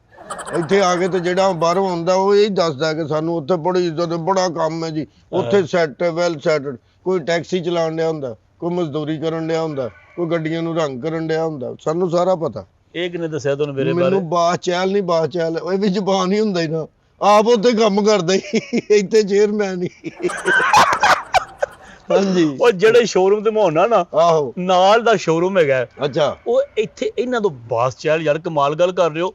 ਇੱਥੇ ਆ ਕੇ ਤੇ ਜਿਹੜਾ ਬਾਹਰੋਂ ਆਉਂਦਾ ਉਹ ਇਹ ਦੱਸਦਾ ਕਿ ਸਾਨੂੰ ਉੱਥੇ ਬੜੀ ਇੱਜ਼ਤ ਹੈ, ਬੜਾ ਕੰਮ ਹੈ ਜੀ ਉੱਥੇ, ਸੈਟ ਵੈਲ ਸੈਟਡ। ਕੋਈ ਟੈਕਸੀ ਚਲਾਉਣ ਡਿਆ ਹੁੰਦਾ, ਕੋਈ ਮਜ਼ਦੂਰੀ ਕਰਨ ਡਿਆ ਹੁੰਦਾ, ਕੋਈ ਗੱਡੀਆਂ ਨੂੰ ਰੰਗ ਕਰਨ ਡਿਆ ਹੁੰਦਾ, ਸਾਨੂੰ ਸਾਰਾ ਪਤਾ। एक ने दस्या तुहानू मेरे बारे? ਮੈਨੂੰ ਬਾਚੈਲ ਨਹੀਂ, ਬਾਚੈਲ ਇਹ ਵੀ ਜ਼ਬਾਨ ਹੀ ਹੁੰਦਾ ਹੀ ਨਾ, ਆਪ ਉੱਥੇ ਕੰਮ ਕਰਦਾ ਹੀ, ਇੱਥੇ ਚੇਅਰਮੈਨ ਹੀ। ਹਾਂਜੀ ਉਹ ਜਿਹੜੇ ਸ਼ੋਰੂਮ ਤੇ ਮੈਂ ਹੋਣਾ ਨਾ, ਆਹੋ ਨਾਲ ਦਾ ਸ਼ੋਰੂਮ ਹੈਗਾ, ਅੱਛਾ। ਉਹ ਇੱਥੇ ਇਹਨਾਂ ਤੋਂ ਬਾਸ ਚੈਲ ਯਾਰ ਕਮਾਲ ਗੱਲ ਕਰ ਰਹੇ ਹੋ,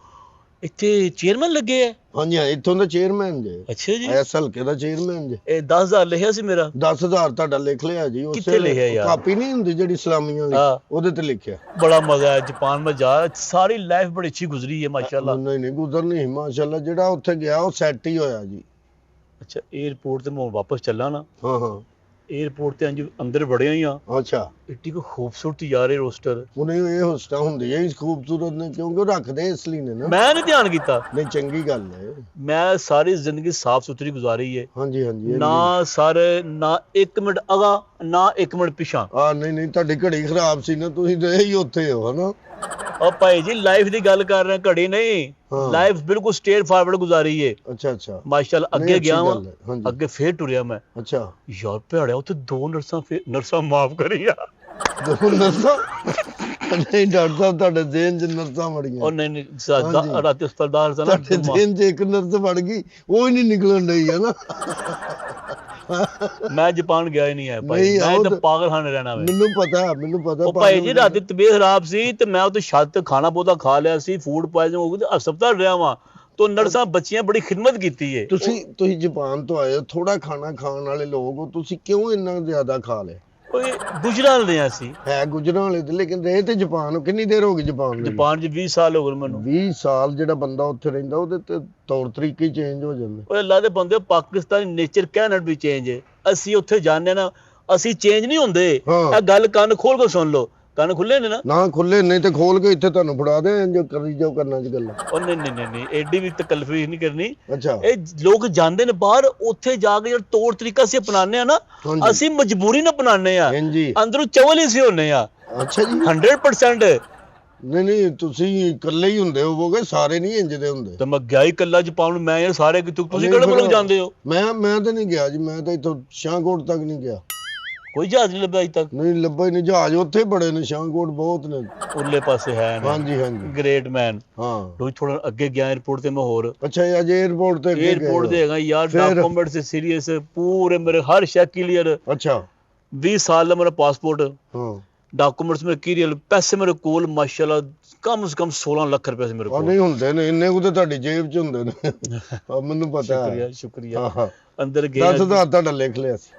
ਇੱਥੇ ਚੇਅਰਮੈਨ ਲੱਗੇ ਆ। ਹਾਂਜੀ ਹਾਂ, ਇੱਥੋਂ ਦਾ ਚੇਅਰਮੈਨ ਜੇ, ਅੱਛਾ ਜੀ। ਇਸ ਹਲਕੇ ਦਾ ਚੇਅਰਮੈਨ ਜੇ। ਇਹ 10,000 ਲਿਖਿਆ ਸੀ ਮੇਰਾ। 10,000 ਤੁਹਾਡਾ ਲਿਖ ਲਿਆ ਜੀ। ਕਿੱਥੇ ਲਿਖਿਆ ਯਾਰ? ਕਾਪੀ ਨਹੀਂ ਹੁੰਦੀ ਜਿਹੜੀ ਇਸਲਾਮੀਆਂ ਦੀ, ਹਾਂ। ਉਹਦੇ ਤੇ ਲਿਖਿਆ। बड़ा मजा है जापान में जा, सारी लाइफ बड़ी अच्छी गुजरी है माशाल्लाह। ਨਹੀਂ ਗੁਜ਼ਰਨੀ ਮਾਸ਼ਾਅੱਲਾ, ਜਿਹੜਾ ਉੱਥੇ ਗਿਆ ਉਹ ਸੈੱਟ ਹੀ ਹੋਇਆ ਜੀ। अच्छा एयरपोर्ट ਤੇ ਮੈਂ ਵਾਪਸ ਚੱਲਾ ਨਾ, ਹਾਂ ਹਾਂ एयरपोर्ट ਤੇ ਅੰਦਰ ਵੜਿਆ ਹੀ ਆ, ਅੱਛਾ। ਇੱਡੀ ਕੋ ਖੂਬਸੂਰਤ ਯਾਰ ਇਹ ਰੋਸਟਰ। ਉਹਨੇ ਇਹ ਹੋਸਟਾ ਹੁੰਦੀ ਹੈ ਇਸ ਖੂਬਸੂਰਤ ਨੇ, ਕਿਉਂਕਿ ਉਹ ਰੱਖਦੇ ਇਸ ਲਈ ਨੇ ਨਾ। ਮੈਂ ਨਹੀਂ ਧਿਆਨ ਕੀਤਾ, ਨਹੀਂ ਚੰਗੀ ਗੱਲ ਹੈ। ਮੈਂ ਸਾਰੀ ਜ਼ਿੰਦਗੀ ਸਾਫ ਸੁਥਰੀ ਗੁਜ਼ਾਰੀ ਹੈ, ਹਾਂਜੀ ਹਾਂਜੀ ਨਾ ਸਰ ਨਾ 1 ਮਿੰਟ ਅਗਾ ਨਾ 1 ਮਿੰਟ ਪਿਛਾਂ। ਨਹੀਂ ਤੁਹਾਡੀ ਘੜੀ ਖਰਾਬ ਸੀ ਨਾ, ਤੁਸੀਂ ਤੇ ਹੀ ਉੱਥੇ ਹੋ ਹਨਾ। ਉਹ ਭਾਈ ਜੀ ਲਾਈਫ ਦੀ ਗੱਲ ਕਰ ਰਹੇ ਘੜੀ ਨਹੀਂ, ਹਾਂ। ਲਾਈਫ ਬਿਲਕੁਲ ਸਟੇਟ ਫਾਰਵਰਡ ਗੁਜ਼ਾਰੀ ਏ ਅੱਛਾ ਅੱਛਾ ਮਾਸ਼ਾਅੱਲਾ। ਨਹੀਂ, ਅੱਗੇ ਅੱਛੀ ਗਿਆ ਵਾਂ, ਗੱਲ ਹੈ, ਹਾਂਜੀ। ਅੱਗੇ ਫੇਰ ਟੁਰਿਆ ਮੈਂ, ਅੱਛਾ ਯਾਰ ਭਿਆੜਿਆ ਉੱਥੇ 2 ਨਰਸਾਂ, ਫੇਰ ਨਰਸਾਂ ਮਾਫ ਕਰੀ ਯਾਰ। ਦੋ ਨਰਸਾਂ ਨਹੀਂ ਡਾਕਟਰ ਸਾਹਿਬ ਤੁਹਾਡੇ ਜ਼ਿਹਨ 'ਚ ਨਰਸਾਂ ਵੜੀਆਂ। ਉਹ ਨਹੀਂ ਹਾਂਜੀ। ਰਾਤੀ ਹਸਪਤਾਲ ਸੀ ਤੁਹਾਡੇ ਨਾ, ਜ਼ਿਹਨ 'ਚ ਇੱਕ ਨਰਸ ਵੜ ਗਈ, ਉਹ ਹੀ ਨਹੀਂ ਨਿਕਲਣ ਡਈ ਹੈ ਨਾ। ਮੈਂ ਜਾਪਾਨ ਗਿਆ ਹੀ ਨਹੀਂ ਹੈ ਭਾਈ, ਨਹੀਂ, ਮੈਂ ਉਹ ਤਾਂ ਤਾਂ- ਪਾਗਲਖਾਨੇ ਰਹਿਣਾ ਵੇ। ਮੈਨੂੰ ਪਤਾ ਉਹ ਭਾਈ ਜੀ ਰਾਤੀ ਤਬੀਅਤ ਖਰਾਬ ਸੀ ਤੇ ਮੈਂ ਉੱਥੇ ਛੱਤ ਤੇ ਖਾਣਾ ਬਹੁਤਾ ਖਾ ਲਿਆ ਸੀ, ਫੂਡ ਪੁਆਇਜ਼ਨ ਹੋ ਗਈ ਤੇ ਹਸਪਤਾਲ ਰਿਹਾ ਵਾਂ। ਤੋ ਨਰਸਾਂ ਬੱਚੀਆਂ ਬੜੀ ਖਿਦਮਤ ਕੀਤੀ ਏ। ਤੁਸੀਂ ਜਾਪਾਨ ਤੋਂ ਆਏ ਹੋ, ਥੋੜਾ ਖਾਣਾ ਖਾਣ ਵਾਲੇ ਲੋਕ ਹੋ, ਤੁਸੀਂ ਕਿਉਂ ਇੰਨਾ ਜ਼ਿਆਦਾ ਖਾ ਲਿਆ? ਓਏ ਗੁਜਰਾਲ ਦੇ ਅਸੀਂ, ਹੈ ਗੁਜਰਾਂ ਵਾਲੇ ਤੇ, ਲੇਕਿਨ ਰਹੇ ਤੇ ਜਾਪਾਨ ਹੋ। ਕਿੰਨੀ ਦੇਰ ਹੋ ਗਈ ਜਾਪਾਨ ਨੂੰ? ਜਾਪਾਨ 'ਚ 20 ਸਾਲ ਹੋ ਗਏ ਮੈਨੂੰ। 20 ਸਾਲ ਜਿਹੜਾ ਬੰਦਾ ਉੱਥੇ ਰਹਿੰਦਾ ਉਹਦੇ ਤੇ ਤੌਰ ਤਰੀਕੇ ਹੀ ਚੇਂਜ ਹੋ ਜਾਂਦੇ। ਓਏ ਅੱਲਾ ਦੇ ਬੰਦੇ, ਪਾਕਿਸਤਾਨੀ ਨੇਚਰ ਕੈਨਟ ਵੀ ਚੇਂਜ ਹੈ। ਅਸੀਂ ਉੱਥੇ ਜਾਂਦੇ ਨਾ, ਅਸੀਂ ਚੇਂਜ ਨਹੀਂ ਹੁੰਦੇ। ਹਾਂ। ਇਹ ਗੱਲ ਕੰਨ ਖੋਲ ਕੇ ਸੁਣ ਲਓ, ਕੰਨ ਖੁੱਲੇ ਨੇ ਨਾ। ਨਾ ਖੁੱਲੇ ਨਹੀਂ ਤੇ ਖੋਲ ਕੇ ਇੱਥੇ ਤੁਹਾਨੂੰ ਫੜਾ ਦੇ, ਜੋ ਕਰੀ ਜਾਓ ਕਰਨਾ ਚ ਗੱਲਾਂ। ਉਹ ਨਹੀਂ ਐਡੀ ਵੀ ਤਕਲੀਫ ਨਹੀਂ ਕਰਨੀ। ਅੱਛਾ ਇਹ ਲੋਕ ਜਾਂਦੇ ਨੇ ਬਾਹਰ, ਉੱਥੇ ਜਾ ਕੇ ਜਿਹੜਾ ਤੌਰ ਤਰੀਕਾ ਅਸੀਂ ਅਪਣਾਉਂਦੇ ਆ ਨਾ, ਹਾਂਜੀ। ਅਸੀਂ ਮਜਬੂਰੀ ਨਾਲ ਅਪਣਾਉਂਦੇ ਆ, ਹਾਂਜੀ। ਅੰਦਰੋਂ ਚਵਲ ਹੀ ਸੀ ਹੁੰਨੇ ਆ। ਅੱਛਾ ਜੀ। 100%। ਨਹੀਂ ਤੁਸੀਂ ਇਕੱਲੇ ਹੀ ਹੁੰਦੇ ਹੋਵੋਗੇ, ਸਾਰੇ ਨਹੀਂ ਇੰਜ ਦੇ ਹੁੰਦੇ। ਤੇ ਮੈਂ ਗਿਆ ਹੀ ਇਕੱਲਾ ਜਾਪਾਨ ਨੂੰ, ਮੈਂ ਯਾਰ ਸਾਰੇ ਤੁਸੀਂ ਨਹੀਂ ਕਿਹੜੇ ਫਿਰ- ਮੁਲਕ ਜਾਂਦੇ ਹੋ? ਮੈਂ ਤਾਂ ਨਹੀਂ ਗਿਆ ਜੀ, ਮੈਂ ਤਾਂ ਇੱਥੋਂ ਸ਼ਾਹਕੋਟ ਤੱਕ ਨਹੀਂ ਗਿਆ। ਕੋਈ ਜਹਾਜ਼ ਨਹੀਂ ਲੱਭਿਆ ਅਜੇ ਤੱਕ। ਨਹੀਂ ਲੱਭਾ ਹੀ ਨਹੀਂ, ਜਹਾਜ਼ ਉੱਥੇ ਬੜੇ ਨੇ, ਸ਼ਾਹਕੋਟ ਬਹੁਤ ਨੇ। ਉਰਲੇ ਪਾਸੇ ਹੈ ਨਾ। ਹਾਂਜੀ ਹਾਂਜੀ ਗ੍ਰੇਟ ਮੈਨ। ਹਾਂ। ਰੋਜ਼ ਥੋੜਾ ਅੱਗੇ ਗਿਆ 에어ਪੋਰਟ ਤੇ ਮੈਂ ਹੋਰ ਅੱਛਾ ਜੀ, ਅੱਜ 에어ਪੋਰਟ ਤੇ ਅੱਗੇ ਗਏ एयरपोर्ट ਹੋ। देगा यार, फिर- डॉक्यूमेंट से सीरियस है पूरे, मेरे हर शय क्लियर। ਅੱਛਾ 20 साल ਦਾ ਮੇਰਾ ਪਾਸਪੋਰਟ, ਹਾਂ। ਡਾਕੂਮੈਂਟਸ ਮੇਰੇ ਕਲੀਅਰ, ਪੈਸੇ ਮੇਰੇ ਕੋਲ ਮਾਸ਼ਾਅੱਲਾ ਕਮ ਸੇ ਕਮ 16 ਲੱਖ ਰੁਪਏ ਸੀ ਮੇਰੇ ਆ ਕੋਲ। ਨਹੀਂ ਹੁੰਦੇ ਨੇ ਇੰਨੇ ਕੁ ਤੇ ਤੁਹਾਡੀ ਜੇਬ 'ਚ ਹੁੰਦੇ ਨੇ। ਆ ਮੈਨੂੰ ਪਤਾ ਹੈ। ਸ਼ੁਕਰੀਆ ਸ਼ੁਕਰੀਆ। ਹਾਂ ਹਾਂ। ਅੰਦਰ ਗਿਆ 10,000 ਤੁਹਾਡਾ ਲਿਖ ਲਿਆ ਸੀ।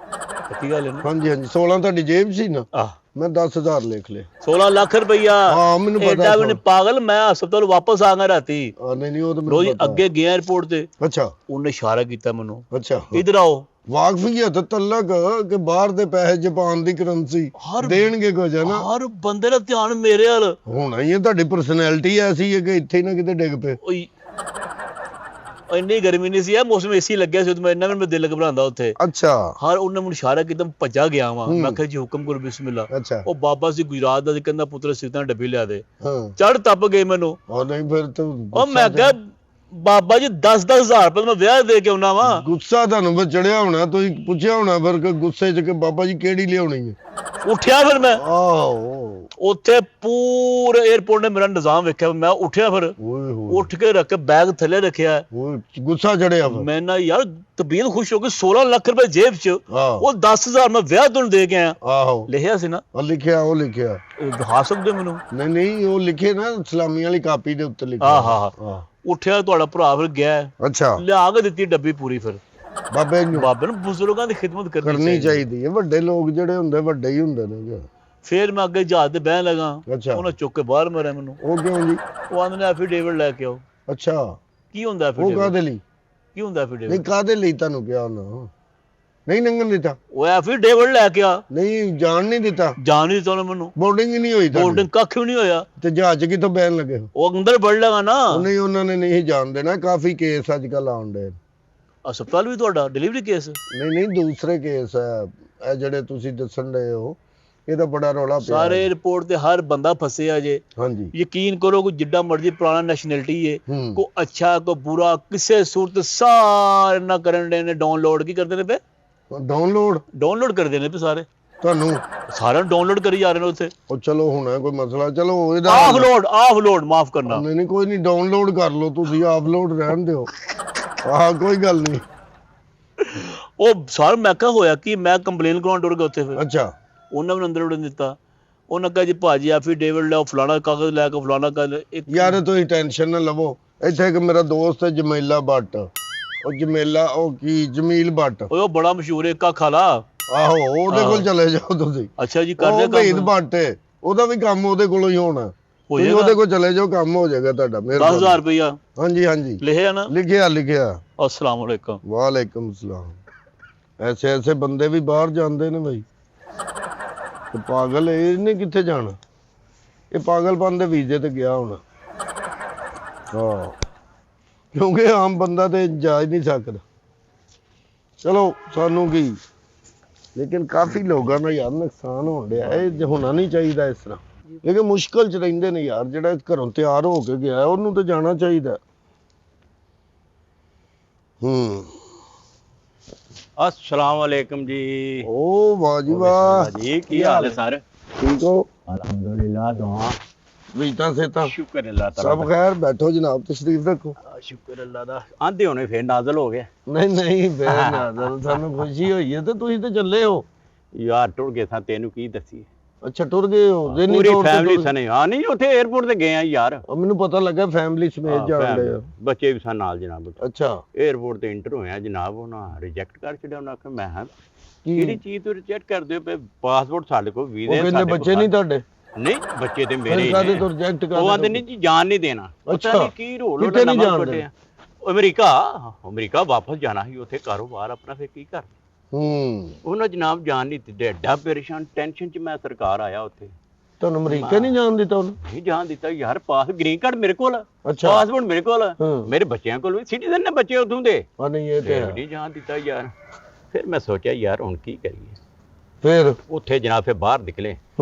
ਕੀ ਗੱਲ ਹੈ ਨਾ। ਹਾਂਜੀ ਹਾਂਜੀ 16 ਤੁਹਾਡੀ ਜੇਬ 'ਚ ਸੀ ਨਾ, ਆਹ ਮੈਂ 10,000 ਲਿਖ ਲਿਆ। 16 ਲੱਖ ਰੁਪਈਆ। ਹਾਂ ਮੈਨੂੰ ਪਤਾ ਐਡਾ ਵੀ ਨਹੀਂ ਪਾਗਲ, ਮੈਂ ਹਸਪਤਾਲ ਵਾਪਸ ਆ ਗਿਆ ਰਾਤੀ। ਨਹੀਂ ਨਹੀਂ ਉਹ ਤਾਂ ਮੈਨੂੰ ਰੋਜ਼ ਪਤਾ। ਅੱਗੇ ਗਿਆ 에어ਪੋਰਟ ਤੇ, ਅੱਛਾ ਉਹਨੇ ਇਸ਼ਾਰਾ ਕੀਤਾ ਮੈਨੂੰ, ਅੱਛਾ। ਇਧਰ ਆਓ। ਵਾਕਫੀਅਤ ਤਲਕ ਕਿ ਬਾਹਰ ਦੇ ਪੈਸੇ ਜਾਪਾਨ ਦੀ ਕਰੰਸੀ ਹਰ- ਦੇਣਗੇ ਕੁਝ ਹੈ ਨਾ। ਹਰ ਬੰਦੇ ਦਾ ਧਿਆਨ ਮੇਰੇ ਵੱਲ। ਹੋਣਾ ਹੀ ਹੈ, ਤੁਹਾਡੀ ਪਰਸਨੈਲਿਟੀ ਐਸੀ ਹੈ ਕਿ ਇੱਥੇ ਹੀ ਨਾ ਕਿਤੇ ਡਿੱਗ ਪਏ। ਓਏ ਇੰਨੀ ਗਰਮੀ ਨਹੀਂ ਸੀ, ਇਹ ਮੌਸਮ ਏਸੀ ਲੱਗਿਆ ਸੀ, ਮੈਂ ਇੰਨਾ ਵੀ ਮੇਰਾ ਦਿਲ ਘਬਰਾਉਂਦਾ ਉੱਥੇ। ਅੱਛਾ ਹਰ ਉਹਨੇ ਮੈਨੂੰ ਇਸ਼ਾਰਾ ਕੀਤਾ, ਮੈਂ ਭੱਜਾ ਗਿਆ ਵਾਂ। ਮੈਂ ਕਿਹਾ ਜੀ ਹੁਕਮ ਕਰੋ, ਬਿਸਮਿਲ੍ਲਾ। ਅੱਛਾ ਉਹ ਬਾਬਾ ਸੀ ਗੁਜਰਾਤ ਦਾ, ਕਹਿੰਦਾ ਪੁੱਤਰ ਸਿੱਧਾ ਡੱਬੀ ਲਿਆ ਦੇ। ਹਾਂ। ਚੜ ਤੱਪ ਗਏ ਮੈਨੂੰ। ਉਹ ਨਹੀਂ ਫਿਰ ਤੂੰ ਉਹ ਮੈਂ ਕਿਹਾ ਬਾਬਾ ਜੀ 10-10 ਹਜ਼ਾਰ ਰੁਪਏ ਮੈਂ ਵਿਆਹ ਦੇ ਕੇ ਆਉਣਾ ਵਾਂ। ਗੁੱਸਾ ਤੁਹਾਨੂੰ ਫਿਰ ਚੜਿਆ ਹੋਣਾ, ਤੁਸੀਂ ਪੁੱਛਿਆ ਹੋਣਾ ਫਿਰ ਕਿ ਗੁੱਸੇ 'ਚ ਕਿ ਬਾਬਾ ਜੀ ਕਿਹੜੀ ਲਿਆਉਣੀ ਹੈ। ਉੱਠਿਆ ਫਿਰ ਮੈਂ ਆਹੋ ਉੱਥੇ ਪੂਰੇ 에어ਪੋਰਟ ਨੇ ਮੇਰਾ ਨਿਜ਼ਾਮ ਵੇਖਿਆ। ਮੈਂ ਉੱਠਿਆ ਫਿਰ, ਓਏ ਹੋਏ ਉੱਠ ਕੇ ਰੱਖ ਕੇ ਬੈਗ ਥੱਲੇ ਰੱਖਿਆ। ਓਏ ਗੁੱਸਾ ਚੜਿਆ ਫਿਰ। ਮੈਂ ਨਾ ਯਾਰ ਤਬੀਅਤ ਖੁਸ਼ ਹੋ ਗਈ, 16 ਲੱਖ ਰੁਪਏ ਜੇਬ 'ਚ, ਆਹੋ ਉਹ 10,000 ਮੈਂ ਵਿਆਹ ਤੋਂ ਦੇ ਕੇ ਆਇਆ। ਆਹੋ ਲਿਖਿਆ ਸੀ ਨਾ, ਉਹ ਲਿਖਿਆ ਉਹ ਲਿਖਿਆ। ਦਿਖਾ ਸਕਦੇ ਹੋ ਮੈਨੂੰ? ਨਹੀਂ ਨਹੀਂ ਉਹ ਲਿਖੇ ਨਾ ਸਲਾਮੀ ਵਾਲੀ ਕਾਪੀ ਦੇ ਉੱਤੇ ਲਿਖਿਆ। ਆਹ ਹਾਂ। ਉੱਠਿਆ ਤੁਹਾਡਾ ਭਰਾ ਫਿਰ ਗਿਆ, ਅੱਛਾ ਲਿਆ ਕੇ ਦਿੱਤੀ ਡੱਬੀ ਪੂਰੀ। ਫਿਰ ਬਾਬੇ ਨੂੰ ਬਾਬੇ ਨੂੰ ਬਜ਼ੁਰਗਾਂ ਦੀ ਖਿਦਮਤ ਕਰਨੀ ਚਾਹੀਦੀ ਹੈ। ਵੱਡੇ ਲੋਕ ਜਿਹੜੇ ਹੁੰਦੇ ਵੱਡੇ ਹੀ ਹੁੰਦੇ ਨੇ। ਫਿਰ ਮੈਂ ਅੱਗੇ ਜਹਾਜ਼ ਤੇ ਬਹਿਣ ਲੱਗਾ, ਅੱਛਾ ਉਹਨਾਂ ਚੁੱਕ ਕੇ ਬਾਹਰ ਮਾਰਿਆ ਮੈਨੂੰ। ਉਹ ਕਿਉਂ ਜੀ? ਉਹ ਆਂਦੇ ਨੇ ਐਫੀਡੇਵਿਟ ਲੈ ਕੇ ਆਓ। ਅੱਛਾ ਕੀ ਹੁੰਦਾ ਉਹ ਐਫੀਡੇਵਿਟ? ਕਾਹਦੇ ਲਈ? ਕੀ ਹੁੰਦਾ ਨਹੀਂ ਐਫੀਡੇਵਿਟ? ਕਾਹਦੇ ਲਈ ਤੁਹਾਨੂੰ ਕਿਹਾ ਉਹਨਾਂ? ਨਹੀਂ ਲੰਘਣ ਦਿੱਤਾ? ਉਹ ਐਫੀਡੇਵਿਟ ਲੈ ਕੇ ਆ। ਨਹੀਂ ਜਾਣ ਨਹੀਂ ਦਿੱਤਾ? ਜਾਣ ਨਹੀਂ ਦਿੱਤਾ ਉਹਨੇ ਮੈਨੂੰ, ਬੋਰਡਿੰਗ ਹੀ ਨਹੀਂ ਹੋਈ ਤੁਹਾਡੀ? ਬੋਰਡਿੰਗ ਕੱਖ ਵੀ ਨਹੀਂ ਹੋਇਆ। ਤੇ ਜਹਾਜ਼ 'ਚ ਕਿੱਥੋਂ ਬਹਿਣ ਲੱਗੇ ਹੋ? ਉਹ ਅੰਦਰ ਵੜ ਲਗਾ ਨਾ। ਉਹ ਨਹੀਂ ਉਹਨਾਂ ਨੇ ਨਹੀਂ ਜਾਣ ਦੇਣਾ। ਕਾਫੀ ਕੇਸ ਅੱਜ ਕੱਲ ਆਉਣ ਦੇ। ਹਸਪਤਾਲ ਵੀ ਤੁਹਾਡਾ ਡਿਲੀਵਰੀ ਕੇਸ? ਨਹੀਂ ਨਹੀਂ ਦੂਸਰੇ ਕੇਸ ਹੈ ਇਹ ਜਿਹੜੇ ਤੁਸੀਂ ਦੱਸਣ ਰਹੇ ਹੋ, ਇਹਦਾ ਬੜਾ ਰੌਲਾ ਪਿਆ ਸਾਰੇ ਹੈ। ਰਿਪੋਰਟ ਤੇ ਹਰ ਬੰਦਾ ਫਸਿਆ ਜੇ। ਹਾਂਜੀ ਯਕੀਨ ਕਰੋ ਕੋਈ ਜਿੱਡਾ ਮਰਜ਼ੀ ਪੁਰਾਣਾ ਨੈਸ਼ਨੈਲਿਟੀ ਹੈ, ਹੂੰ ਕੋ ਅੱਛਾ ਕੋ ਬੁਰਾ, ਕਿਸੇ ਸੂਰਤ ਸਾਰੇ ਨਾ ਕਰਨ ਦੇ ਨੇ। ਡਾਊਨਲੋਡ ਕੀ ਕਰਦੇ ਨੇ ਪਏ? ਡਾਊਨਲੋਡ ਕਰਦੇ ਨੇ ਪਏ ਸਾਰੇ। ਤੁਹਾਨੂੰ? ਸਾਰਿਆਂ ਨੂੰ ਡਾਊਨਲੋਡ ਕਰੀ ਜਾ ਰਹੇ ਨੇ ਉੱਥੇ। ਉਹ ਚਲੋ ਹੁਣ ਹੈ ਕੋਈ ਮਸਲਾ, ਚਲੋ ਇਹਦਾ ਆਫਲੋਡ ਮਾਫ ਕਰਨਾ। ਨਹੀਂ ਨਹੀਂ ਕੋਈ ਨਹੀਂ, ਡਾਊਨਲੋਡ ਕਰ ਲਓ ਤੁਸੀਂ, ਆਫਲੋਡ ਰਹਿਣ ਦਿਓ। ਆਹ ਕੋਈ ਗੱਲ ਨਹੀਂ। ਉਹ ਸਾਰ ਮੈਂ ਕਿਹਾ ਹੋਇਆ ਕਿ ਮੈਂ ਕੰਪਲੇਨ ਕਰਾਉਣ ਟੁਰ ਗਿਆ ਉੱਥੇ। ਫਿਰ ਅੱਛਾ ਉਹਨਾਂ ਨੂੰ ਅੰਦਰ ਵੜਨ ਦਿੱਤਾ। ਉਹਨਾਂ ਕਹਾ ਜੀ ਭਾਜੀ ਐਫੀਡੇਵਿਟ ਲਿਆਓ, ਫਲਾਣਾ ਕਾਗਜ਼ ਲੈ ਕੇ ਫਲਾਣਾ ਕਰ। ਯਾਰ ਤੁਸੀਂ ਟੈਨਸ਼ਨ ਨਾ ਲਵੋ। ਇੱਥੇ ਇੱਕ ਮੇਰਾ ਦੋਸਤ ਹੈ ਜਮੀਲਾ ਭੱਟ, ਉਹ ਜਮੀਲਾ ਉਹ ਕੀ ਜਮੀਲ ਭੱਟ, ਉਹ ਬੜਾ ਮਸ਼ਹੂਰ ਹੈ, ਕਾ ਖਾਲਾ। ਆਹੋ ਉਹਦੇ ਕੋਲ ਚਲੇ ਜਾਓ ਤੁਸੀਂ। ਅੱਛਾ ਜੀ, ਉਹ ਕਰਦੇ ਵਹੀਦ ਕੰਮ। ਭੱਟ ਹੈ, ਉਹਦਾ ਵੀ ਕੰਮ ਉਹਦੇ ਕੋਲੋਂ ਹੀ ਹੋਣਾ। ਹੋ ਤੁਸੀਂ ਜਾਏਗਾ ਉਹਦੇ ਕੋਲ ਚਲੇ ਜਾਓ, ਕੰਮ ਹੋ ਜਾਏਗਾ ਤੁਹਾਡਾ। 10,000 ਰੁਪਇਆ ਹਾਂਜੀ ਹਾਂਜੀ ਲਿਖਿਆ ਨਾ। ਲਿਖਿਆ। अस्सलाम वालेकुम। ਵਾਲੇਕੁਮ ਸਲਾਮ। ਐਸੇ ਐਸੇ ਬੰਦੇ ਵੀ ਬਾਹਰ ਜਾਂਦੇ ਨੇ ਬਈ। ਤੇ ਪਾਗਲ ਇਹਨੇ ਕਿੱਥੇ ਜਾਣਾ? ਇਹ ਪਾਗਲਪਨ ਦੇ ਵੀਜ਼ੇ ਤੇ ਗਿਆ ਹੋਣਾ। ਹਾਂ ਕਿਉਂਕਿ ਆਮ ਬੰਦਾ ਤੇ ਜਾ ਹੀ ਨਹੀਂ ਸਕਦਾ। ਚਲੋ ਸਾਨੂੰ ਕੀ, ਲੇਕਿਨ ਕਾਫੀ ਲੋਕਾਂ ਦਾ ਯਾਰ ਨੁਕਸਾਨ ਹੋਣ ਡਿਆ। ਇਹ ਹੋਣਾ ਨਹੀਂ ਚਾਹੀਦਾ ਇਸ ਤਰ੍ਹਾਂ। ਲੇਕਿਨ ਮੁਸ਼ਕਲ ਚ ਰਹਿੰਦੇ ਨੇ ਯਾਰ, ਜਿਹੜਾ ਘਰੋਂ ਤਿਆਰ ਹੋ ਕੇ ਗਿਆ ਉਹਨੂੰ ਤਾਂ ਜਾਣਾ ਚਾਹੀਦਾ। अस्सलाम वालेकुम जी। ਓ ਵਾਹ ਜੀ ਵਾਹ, जी की हाल है सर? ਠੀਕ ਹੋ? अल्हम्दुलिल्लाह दुआ ਰੀਤਾਂ ਸੇਤਾਂ शुक्र अल्लाह ताला ਸਭ ਖੈਰ? ਬੈਠੋ ਜਨਾਬ, ਤਸ਼ਰੀਫ ਰੱਖੋ। शुक्र अल्लाह दा। आंदे होने फिर नाज़िल हो गए ਨਹੀਂ ਨਹੀਂ ਬੇਨਾਜ਼ਰ, ਸਾਨੂੰ ਖੁਸ਼ੀ ਹੋਈ ਹੈ ਤੇ ਤੁਸੀਂ ਤੇ ਚੱਲੇ ਹੋ। यार टुर गए था तेनू की दसी ਅੱਛਾ ਟੁਰ ਗਏ ਹੋ? ਦਿਨ ਹੀ पूरी ਤੌਰ ਤੇ फैमिली ਟੁਰ- सने। हां नहीं उत्थे एयरपोर्ट ते गए हैं यार। ਮੈਨੂੰ ਪਤਾ ਲੱਗਾ ਫੈਮਿਲੀ ਸਮੇਤ ਜਾਣ family, ਰਹੇ ਹੋ। बच्चे भी सन नाल जनाब। ਅੱਛਾ एयरपोर्ट ते इंटर होया जनाब, उन्हां रिजेक्ट कर छड्या। उन्हां आख्या मैं हां ਕੀ किहड़ी चीज तू रिजेक्ट करदे हो? पासपोर्ट साडे कोल ਉਹ वीजे ਕਹਿੰਦੇ ਬੱਚੇ ਨਹੀਂ ਤੁਹਾਡੇ? नहीं बच्चे ते मेरे ही ਕਾਹਦੇ ने। ਤੋਂ ਰਿਜੈਕਟ ਉਹ ਆਂਦੇ ਕਰਦੇ? ਨਹੀਂ ਜੀ ਜਾਣ ਨਹੀਂ ਦੇਣਾ। ਅੱਛਾ। ਪਤਾ ਨਹੀਂ ਕੀ ਰੋਲ ਕਿਤੇ ਨਹੀਂ ਜਾਣ ਕੱਢਿਆ। ਦੇਣਾ। ਉਹ ਅਮਰੀਕਾ ਵਾਪਸ ਜਾਣਾ ਸੀ, ਉੱਥੇ ਕਾਰੋਬਾਰ ਆਪਣਾ ਫਿਰ ਕੀ ਕਰ। ਉਹਨਾਂ ਜਨਾਬ ਜਾਣ ਨਹੀਂ ਦਿੱਤੇ। ਐਡਾ ਪਰੇਸ਼ਾਨ ਟੈਨਸ਼ਨ ਚ ਮੈਂ ਸਰਕਾਰ ਆਇਆ ਉੱਥੇ। ਤੁਹਾਨੂੰ ਅਮਰੀਕਾ ਨਹੀਂ ਜਾਣ ਦਿੱਤਾ ਉਹਨੂੰ? ਨਹੀਂ ਜਾਣ ਦਿੱਤਾ ਯਾਰ। ਗ੍ਰੀਨ ਕਾਰਡ ਮੇਰੇ ਕੋਲ, ਅੱਛਾ। ਪਾਸਪੋਰਟ ਮੇਰੇ ਕੋਲ, ਹਾਂ। ਮੇਰੇ ਬੱਚਿਆਂ ਕੋਲ ਵੀ ਸਿਟੀਜ਼ਨ ਨੇ ਬੱਚੇ ਉਥੋਂ ਦੇ। ਹਾਂ ਨਹੀਂ ਇਹ ਤੇ ਫਿਰ ਹੈ। ਨਹੀਂ ਜਾਣ ਦਿੱਤਾ ਯਾਰ। ਫਿਰ ਮੈਂ ਸੋਚਿਆ ਯਾਰ ਹੁਣ ਕੀ ਕਰੀਏ। ਫਿਰ ਉੱਥੇ ਜਨਾਬ ਫਿਰ ਬਾਹਰ ਨਿਕਲੇ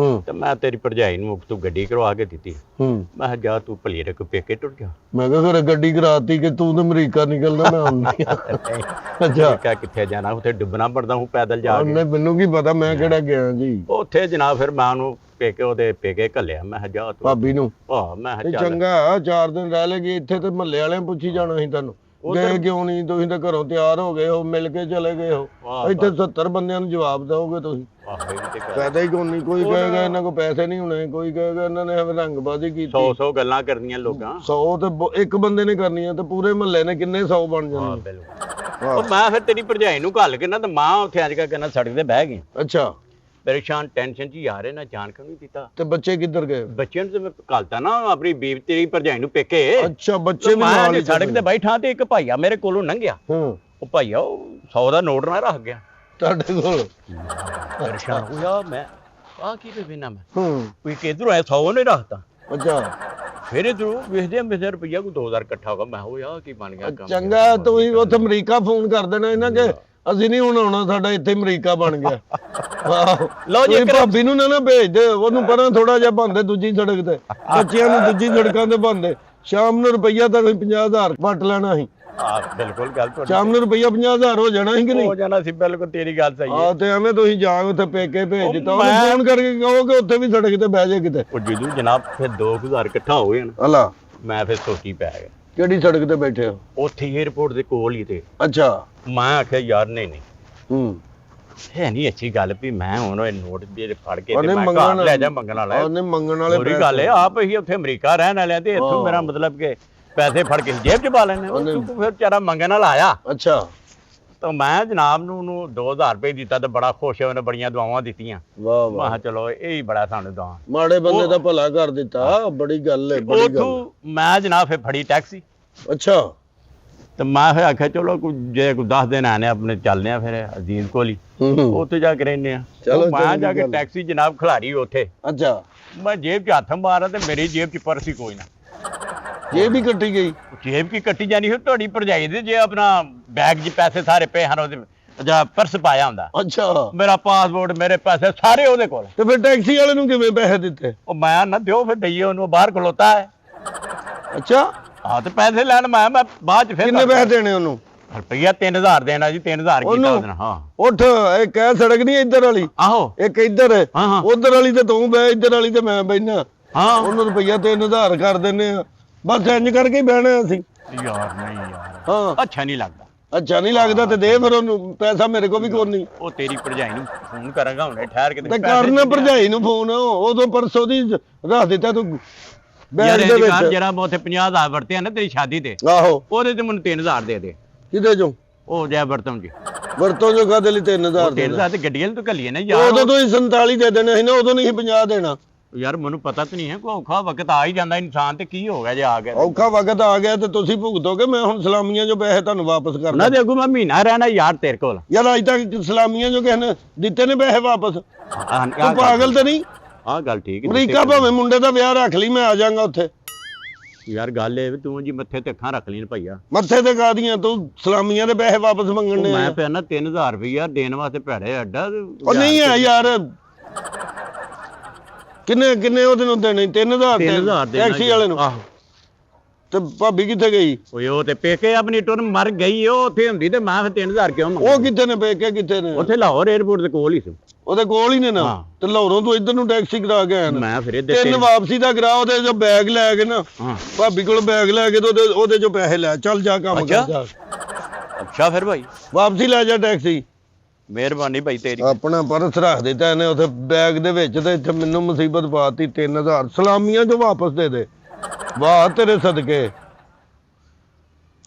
ਤੇ ਮੈਂ ਤੇਰੀ ਭਰਜਾਈ ਨੂੰ ਤੂੰ ਗੱਡੀ ਕਰਵਾ ਕੇ ਦਿੱਤੀ। ਮੈਂ ਕਿਹਾ ਜਾ ਤੂੰ ਭਲੀਰੇ ਕੋ ਪੇਕੇ ਟੁਰ ਜਾ। ਮੈਂ ਕਿਹਾ ਫਿਰ ਗੱਡੀ ਕਰਾਤੀ ਕਿ ਤੂੰ ਤੇ ਅਮਰੀਕਾ ਨਿਕਲਣਾ, ਮੈਂ ਆਉਂਦੀ ਅੱਛਾ ਕਿਹਾ ਕਿੱਥੇ ਜਾਣਾ, ਉੱਥੇ ਡੁੱਬਣਾ ਪੜਦਾ ਹੂੰ ਪੈਦਲ ਜਾ ਕੇ। ਉਹਨੇ ਮੈਨੂੰ ਕੀ ਪਤਾ, ਮੈਂ ਕਿਹੜਾ ਗਿਆ ਜੀ। ਉੱਥੇ ਜਨਾਬ ਫਿਰ ਮੈਂ ਉਹਨੂੰ ਉਹਦੇ ਪੇਕੇ ਘੱਲਿਆ। ਮੈਂ ਕਿਹਾ ਜਾ ਤੂੰ। ਭਾਬੀ ਨੂੰ? ਮੈਂ ਤੇ ਕਿਹਾ ਚੱਲ। ਚੰਗਾ 4 ਦਿਨ ਰਹਿ ਲੇਗੀ ਇੱਥੇ ਤੇ ਮਹੱਲੇ ਵਾਲਿਆਂ ਪੁੱਛੀ ਜਾਣਾ ਸੀ ਤੁਹਾਨੂੰ, ਗਏ ਕਿਉਂ ਨਹੀਂ? ਤੁਸੀਂ ਤਾਂ ਘਰੋਂ ਤਿਆਰ ਹੋ ਗਏ ਹੋ, ਮਿਲ ਕੇ ਚਲੇ ਗਏ ਹੋ। ਇੱਥੇ 70 ਬੰਦਿਆਂ ਨੂੰ ਜਵਾਬ ਦਓਗੇ ਤੁਸੀਂ? ਫਾਇਦਾ ਹੀ ਕੋਈ ਨਹੀਂ। ਕੋਈ ਕਹੇਗਾ ਇਹਨਾਂ ਕੋਲ ਪੈਸੇ ਨਹੀਂ ਹੋਣੇ, ਕੋਈ ਕਹੇਗਾ ਇਹਨਾਂ ਨੇ ਰੰਗਬਾਜ਼ੀ ਕੀਤੀ। 100 ਗੱਲਾਂ ਕਰਨੀਆਂ ਲੋਕਾਂ। 100 ਤੇ ਇੱਕ ਬੰਦੇ ਨੇ ਕਰਨੀਆਂ ਤੇ ਪੂਰੇ ਮਹੱਲੇ ਨੇ ਕਿੰਨੇ 100 ਬਣ ਜਾਣੇ। ਬਿਲਕੁਲ। ਉਹ ਮੈਂ ਫਿਰ ਤੇਰੀ ਭਰਜਾਈ ਨੂੰ ਘੱਲ ਕੇ ਨਾ ਤੇ ਮਾਂ ਉੱਥੇ ਅੱਜ ਕੱਲ੍ਹ ਸੜਕ ਤੇ ਬਹਿ ਗਈ। ਅੱਛਾ। ਪਰੇਸ਼ਾਨ ਟੈਨਸ਼ਨ ਚ ਯਾਰ ਇਹਨਾਂ ਜਾਣ ਕਿਉਂ ਨਹੀਂ ਦਿੱਤਾ। ਤੇ ਬੱਚੇ ਕਿੱਧਰ ਗਏ? ਬੱਚਿਆਂ ਨੂੰ ਤੇ ਮੈਂ ਘੱਲਤਾ ਨਾ ਆਪਣੀ ਬੀਵੀ ਤੇਰੀ ਭਰਜਾਈ ਨੂੰ ਪੇਕੇ। ਅੱਛਾ ਬੱਚੇ ਵੀ ਨਾਲ ਹੀ ਸੜਕ ਤੇ ਬੈਠਾ ਤੇ ਇੱਕ ਭਾਈਆ ਮੇਰੇ ਕੋਲੋਂ ਲੰਘਿਆ। ਉਹ ਭਾਈਆ ਉਹ 100 ਦਾ ਨੋਟ ਨਾ ਰੱਖ ਗਿਆ ਤੁਹਾਡੇ ਕੋਲ। ਪਰੇਸ਼ਾਨ ਹੋਇਆ ਮੈਂ। ਆ ਕੀ ਵੇਖਣਾ ਮੈਂ ਕੋਈ ਕਿਧਰੋਂ ਆਇਆ 100 ਨੇ ਰੱਖਤਾ। ਅੱਛਾ। ਫਿਰ ਇਧਰੋਂ ਵੇਖਦੇ ਰੁਪਈਆ ਕੋਈ 2000 ਇਕੱਠਾ ਹੋਗਾ। ਮੈਂ ਹੋਇਆ ਕੀ ਬਣ ਗਿਆ ਕੰਮ। ਚੰਗਾ ਤੁਸੀਂ ਉੱਥੇ ਅਮਰੀਕਾ ਫੋਨ ਕਰ ਦੇਣਾ ਇਹਨਾਂ ਕੇ ਅਸੀਂ ਨਹੀਂ ਹੁਣ ਆਉਣਾ, ਸਾਡਾ ਇੱਥੇ ਅਮਰੀਕਾ ਬਣ ਗਿਆ। ਆਹੋ ਲਓ ਜੀ। ਭਾਬੀ ਨੂੰ ਨਾ ਭੇਜ ਦੇ, ਉਹਨੂੰ ਪਰਾਂ ਥੋੜਾ ਜਿਹਾ ਬੰਦੇ ਦੂਜੀ ਸੜਕ ਤੇ, ਬੱਚਿਆਂ ਨੂੰ ਦੂਜੀ ਸੜਕਾਂ ਤੇ ਬੰਦੇ। ਸ਼ਾਮ ਨੂੰ ਰੁਪਈਆ ਤਾਂ 50,000 ਵੱਟ ਲੈਣਾ ਸੀ। ਬਿਲਕੁਲ ਗੱਲ ਤੁਹਾਡੀ। ਸ਼ਾਮ ਨੂੰ ਰੁਪਈਆ 50,000 ਹੋ ਜਾਣਾ ਸੀ ਕਿ ਨਹੀਂ? ਹੋ ਜਾਣਾ ਸੀ। ਬਿਲਕੁਲ ਤੇਰੀ ਗੱਲ ਸਹੀ ਹੈ। ਤੇ ਐਵੇਂ ਤੁਸੀਂ ਜਾ ਉੱਥੇ ਪੇਕੇ ਭੇਜ ਦਿੱਤਾ, ਉਹਨੂੰ ਫੋਨ ਕਰਕੇ ਕਹੋ ਕਿ ਉੱਥੇ ਵੀ ਸੜਕ ਤੇ ਬਹਿ ਜਾ ਕਿਤੇ। ਉਹ ਜਦੋਂ ਜਨਾਬ ਫਿਰ 2000 ਇਕੱਠਾ ਹੋ ਗਏ ਨਾ, ਹਲਾ ਮੈਂ ਫਿਰ ਸੋਚੀ ਪੈ ਗਿਆ। ਕਿਹੜੀ ਸੜਕ ਤੇ ਬੈਠੇ ਹੋ? ਉੱਥੇ 에ਅਰਪੋਰਟ ਦੇ ਕੋਲ ਹੀ ਤੇ। ਅੱਛਾ। ਮੈਂ ਆਖਿਆ ਯਾਰ ਨਹੀਂ ਹੈ ਨਹੀਂ ਅੱਛੀ ਗੱਲ ਵੀ ਮੈਂ ਹੁਣ ਇਹ ਨੋਟ ਜਿਹੜੇ ਫੜ ਕੇ ਤੇ ਮੈਂ ਘਰ ਲੈ ਜਾ ਮੰਗਣ ਵਾਲਾ। ਉਹਨੇ ਮੰਗਣ ਵਾਲੇ ਪੂਰੀ ਗੱਲ ਹੈ। ਆਪ ਹੀ ਉੱਥੇ ਅਮਰੀਕਾ ਰਹਿਣ ਵਾਲਿਆਂ ਤੇ ਇੱਥੋਂ ਮੇਰਾ ਮਤਲਬ ਕਿ ਪੈਸੇ ਫੜ ਕੇ ਜੇਬ 'ਚ ਪਾ ਲੈਣੇ। ਤੂੰ ਫਿਰ ਵਿਚਾਰਾ ਮੰਗਣ ਵਾਲਾ ਆਇਆ। ਅੱਛਾ। ਤਾਂ ਮੈਂ ਜਨਾਬ ਨੂੰ ਉਹਨੂੰ 2000 ਰੁਪਏ ਦਿੱਤਾ ਤੇ ਬੜਾ ਖੁਸ਼ ਹੋਇਆ। ਉਹਨੇ ਬੜੀਆਂ ਦੁਆਵਾਂ ਦਿੱਤੀਆਂ। ਵਾਹ ਮੈਂ ਕਿਹਾ ਚਲੋ ਇਹ ਹੀ ਬੜਾ ਸਾਨੂੰ ਦੁਆ। ਮਾੜੇ ਬੰਦੇ ਦਾ ਭਲਾ ਕਰ ਦਿੱਤਾ, ਬੜੀ ਗੱਲ ਹੈ, ਬੜੀ ਗੱਲ। ਉੱਥੋਂ ਮੈਂ ਜਨਾਬ ਫਿਰ ਫੜੀ ਟੈਕਸੀ। ਅੱਛਾ। ਤੇ ਮੈਂ ਫਿਰ ਆਖਿਆ ਚਲੋ ਜੇ ਕੋਈ 10 ਦਿਨ ਆਨੇ ਆਪਣੇ ਚੱਲਦੇ ਆ ਫਿਰ ਅਜ਼ੀਜ਼ ਕੋਲ ਹੀ, ਉੱਥੇ ਜਾ ਕੇ ਰਹਿੰਦੇ ਆ। ਮੈਂ ਜਾ ਕੇ ਟੈਕਸੀ ਜਨਾਬ ਖਿਲਾਰੀ ਉੱਥੇ। ਅੱਛਾ। ਮੈਂ ਜੇਬ 'ਚ ਹੱਥ ਮਾਰਾ ਤੇ ਮੇਰੀ ਜੇਬ 'ਚ ਪਰਸ ਹੀ ਕੋਈ ਨਾ। ਜੇਬ ਵੀ ਕੱਟੀ ਗਈ? ਜੇਬ ਕੀ ਕੱਟੀ ਜਾਣੀ ਸੀ ਤੁਹਾਡੀ ਭਰਜਾਈ ਦੇ, ਜੇ ਆਪਣਾ ਬੈਗ 'ਚ ਪੈਸੇ ਸਾਰੇ ਪਏ ਹਨ ਉਹਦੇ ਜਾਂ ਪਰਸ ਪਾਇਆ ਹੁੰਦਾ। ਅੱਛਾ। ਮੇਰਾ ਪਾਸਪੋਰਟ ਮੇਰੇ ਪੈਸੇ ਸਾਰੇ ਉਹਦੇ ਕੋਲ। ਤੇ ਫਿਰ ਟੈਕਸੀ ਵਾਲੇ ਨੂੰ ਕਿਵੇਂ ਪੈਸੇ ਦਿੱਤੇ? ਉਹ ਮੈਂ ਨਾ ਦਿਓ ਫਿਰ ਦਈਏ ਉਹਨੂੰ, ਬਾਹਰ ਖਲੋਤਾ ਹੈ। ਅੱਛਾ। ਹਾਂ ਤੇ ਪੈਸੇ ਲੈਣ ਮੈਂ ਬਾਅਦ 'ਚ ਫਿਰ ਕਿੰਨੇ ਪੈਸੇ ਦੇਣੇ ਉਹਨੂੰ? ਰੁਪਈਆ 3000 ਦੇਣਾ ਜੀ। 3000 ਕੀਤਾ ਉਹਦੇ ਨਾਲ। ਹਾਂ ਉੱਠ, ਇਹ ਕਹਿ ਸੜਕ ਨਹੀਂ ਇੱਧਰ ਵਾਲੀ, ਆਹੋ ਇੱਕ ਇੱਧਰ ਹੈ, ਹਾਂ। ਉਧਰ ਵਾਲੀ ਤੇ ਤੂੰ ਬਹਿ, ਇੱਧਰ ਵਾਲੀ ਤੇ ਮੈਂ ਬੈਠਾ। ਹਾਂ ਉਹਨੂੰ ਰੁਪਈਆ 3000 ਕਰ ਦਿੰਨੇ ਆ, ਬਸ ਇੰਜ ਕਰਕੇ ਹੀ ਬਹਿਣਾ ਅਸੀਂ। ਯਾਰ ਨਹੀਂ ਯਾਰ ਹਾਂ। ਅੱਛਾ ਨਹੀਂ ਲੱਗਦਾ। ਅੱਛਾ ਨਹੀਂ ਲੱਗਦਾ ਤੇ ਦੇ ਫਿਰ ਉਹਨੂੰ ਪੈਸਾ, ਮੇਰੇ ਕੋਲ ਵੀ ਕੋਈ ਨਹੀਂ। ਉਹ ਤੇਰੀ ਭਰਜਾਈ ਨੂੰ ਫੋਨ ਕਰਾਂਗਾ ਹੁਣੇ ਠਹਿਰ ਕੇ ਤੇ ਕਰਨਾ ਭਰਜਾਈ ਨੂੰ ਫੋਨ, ਉਦੋਂ ਪਰਸੋਂ ਦੀ ਰੱਖ ਦਿੱਤਾ ਤੂੰ ਯਾਰ ਬੈਗ ਦੇ ਵਿੱਚ। ਜਿਹੜਾ ਮੈਂ ਉੱਥੇ 50,000 ਵਰਤਿਆ ਨਾ ਤੇਰੀ ਸ਼ਾਦੀ ਤੇ, ਆਹੋ ਉਹਦੇ ਤੇ ਮੈਨੂੰ 3000 ਦੇ ਦੇ। ਕਿਹਦੇ ਚੋਂ? ਉਹ ਜੈ ਵਰਤਮ ਜੀ। ਵਰਤੋਂ ਜੋ ਕਾਦੇ ਲਈ 3000 ਦੇਣਾ? 3000 ਤੇ ਗੱਡੀਆਂ ਤੋਂ ਘੱਲੀਏ ਨਾ ਯਾਰ। ਉਦੋਂ ਤੋਂ ਹੀ 47 ਦੇ ਦੇਣੇ ਸੀ ਨਾ, ਉਦੋਂ ਨਹੀਂ 50 ਦੇਣਾ। ਯਾਰ ਮੈਨੂੰ ਪਤਾ ਤਾਂ ਨਹੀਂ ਹੈ, ਕੋਈ ਔਖਾ ਵਕਤ ਆ ਹੀ ਜਾਂਦਾ ਇਨਸਾਨ ਤੇ, ਕੀ ਹੋ ਗਿਆ ਜੇ ਆ ਗਿਆ। ਔਖਾ ਵਕਤ ਆ ਗਿਆ ਤੇ ਤੁਸੀਂ ਭੁਗਤੋਗੇ। ਮੈਂ ਹੁਣ ਸਲਾਮੀਆਂ ਜੋ ਪੈਸੇ ਤੁਹਾਨੂੰ ਵਾਪਸ ਕਰਨਾ। ਨਾ ਦੇ ਅੱਗੋਂ ਮੈਂ ਮਹੀਨਾ ਰਹਿਣਾ ਯਾਰ ਤੇਰੇ ਕੋਲ। ਯਾਰ ਅੱਜ ਤੱਕ ਸਲਾਮੀਆਂ ਜੋ ਕਿਸੇ ਨੇ ਦਿੱਤੇ ਨੇ ਪੈਸੇ ਵਾਪਸ? ਤੂੰ ਪਾਗਲ ਤੇ ਨਹੀਂ? ਆਹ ਗੱਲ ਠੀਕ ਹੈ। ਅਮਰੀਕਾ ਭਾਵੇਂ ਮੁੰਡੇ ਦਾ ਵਿਆਹ ਰੱਖ ਲਈ, ਮੈਂ ਆ ਜਾਊਂਗਾ ਉੱਥੇ। ਯਾਰ ਗੱਲ ਇਹ ਵੀ ਤੂੰ ਜੀ ਮੱਥੇ ਤੇ ਅੱਖਾਂ ਰੱਖ ਲਈ ਭਈਆ। ਮੱਥੇ ਤੇ ਕਾਦੀਆਂ? ਤੂੰ ਸਲਾਮੀਆਂ ਦੇ ਪੈਸੇ ਵਾਪਸ ਮੰਗਣ ਨੇ? ਮੈਂ ਪਿਆ ਨਾ 3000 ਰੁਪਈਆ ਦੇਣ ਵਾਸਤੇ ਭੈੜੇ ਅੱਡਾ। ਉਹ ਨਹੀਂ ਹੈ ਯਾਰ, ਕਿੰਨੇ ਉਹਦੇ ਨੂੰ ਦੇਣੇ 3000 3000 ਦੇਣਾ ਟੈਕਸੀ ਵਾਲੇ ਨੂੰ ਆਹੋ ਤੇ ਭਾਬੀ ਕਿੱਥੇ ਗਈ ਓਏ ਉਹ ਤੇ ਪੇਕੇ ਆਪਣੀ ਟੁਰ ਮਰ ਗਈ ਉਹ ਉੱਥੇ ਹੁੰਦੀ ਤੇ ਮੈਂ ਫਿਰ 3000 ਕਿਉਂ ਮੰਗਦਾ ਉਹ ਕਿੱਥੇ ਨੇ ਪੇਕੇ ਕਿੱਥੇ ਨੇ ਉੱਥੇ ਲਾਹੌਰ 에ਅਰਪੋਰਟ ਦੇ ਕੋਲ ਹੀ ਸੀ ਉਹਦੇ ਕੋਲ ਹੀ ਨੇ ਨਾ ਹਾਂ। ਤੇ ਲਾਹੌਰੋਂ ਤੂੰ ਇੱਧਰ ਨੂੰ ਟੈਕਸੀ ਕਰਾ ਕੇ ਆਇਆ ਨਾ ਮੈਂ ਫਿਰ ਇਹਦੇ ਤਿੰਨ ਵਾਪਸੀ ਦਾ ਕਰਾ ਉਹਦੇ ਜੋ ਬੈਗ ਲੈ ਕੇ ਨਾ ਹਾਂ ਭਾਬੀ ਕੋਲ ਬੈਗ ਲੈ ਕੇ ਤੇ ਉਹਦੇ ਚੋਂ ਪੈਸੇ ਲੈ ਚੱਲ ਜਾ ਕੰਮ ਕਰ ਜਾ ਅੱਛਾ ਫਿਰ ਭਾਈ ਵਾਪਸੀ ਲੈ ਜਾ ਟੈਕਸੀ ਮਿਹਰਬਾਨੀ ਭਾਈ ਤੇਰੀ ਆਪਣਾ ਪਰਸ ਰੱਖ ਦਿੱਤਾ ਇਹਨੇ ਉੱਥੇ ਬੈਗ ਦੇ ਵਿੱਚ ਤੇ ਇੱਥੇ ਮੈਨੂੰ ਮੁਸੀਬਤ ਪਾਤੀ 3000 ਸਲਾਮੀਆਂ ਜੋ ਵਾਪਸ ਦੇ ਦੇ ਵਾਹ ਤੇਰੇ ਸਦਕੇ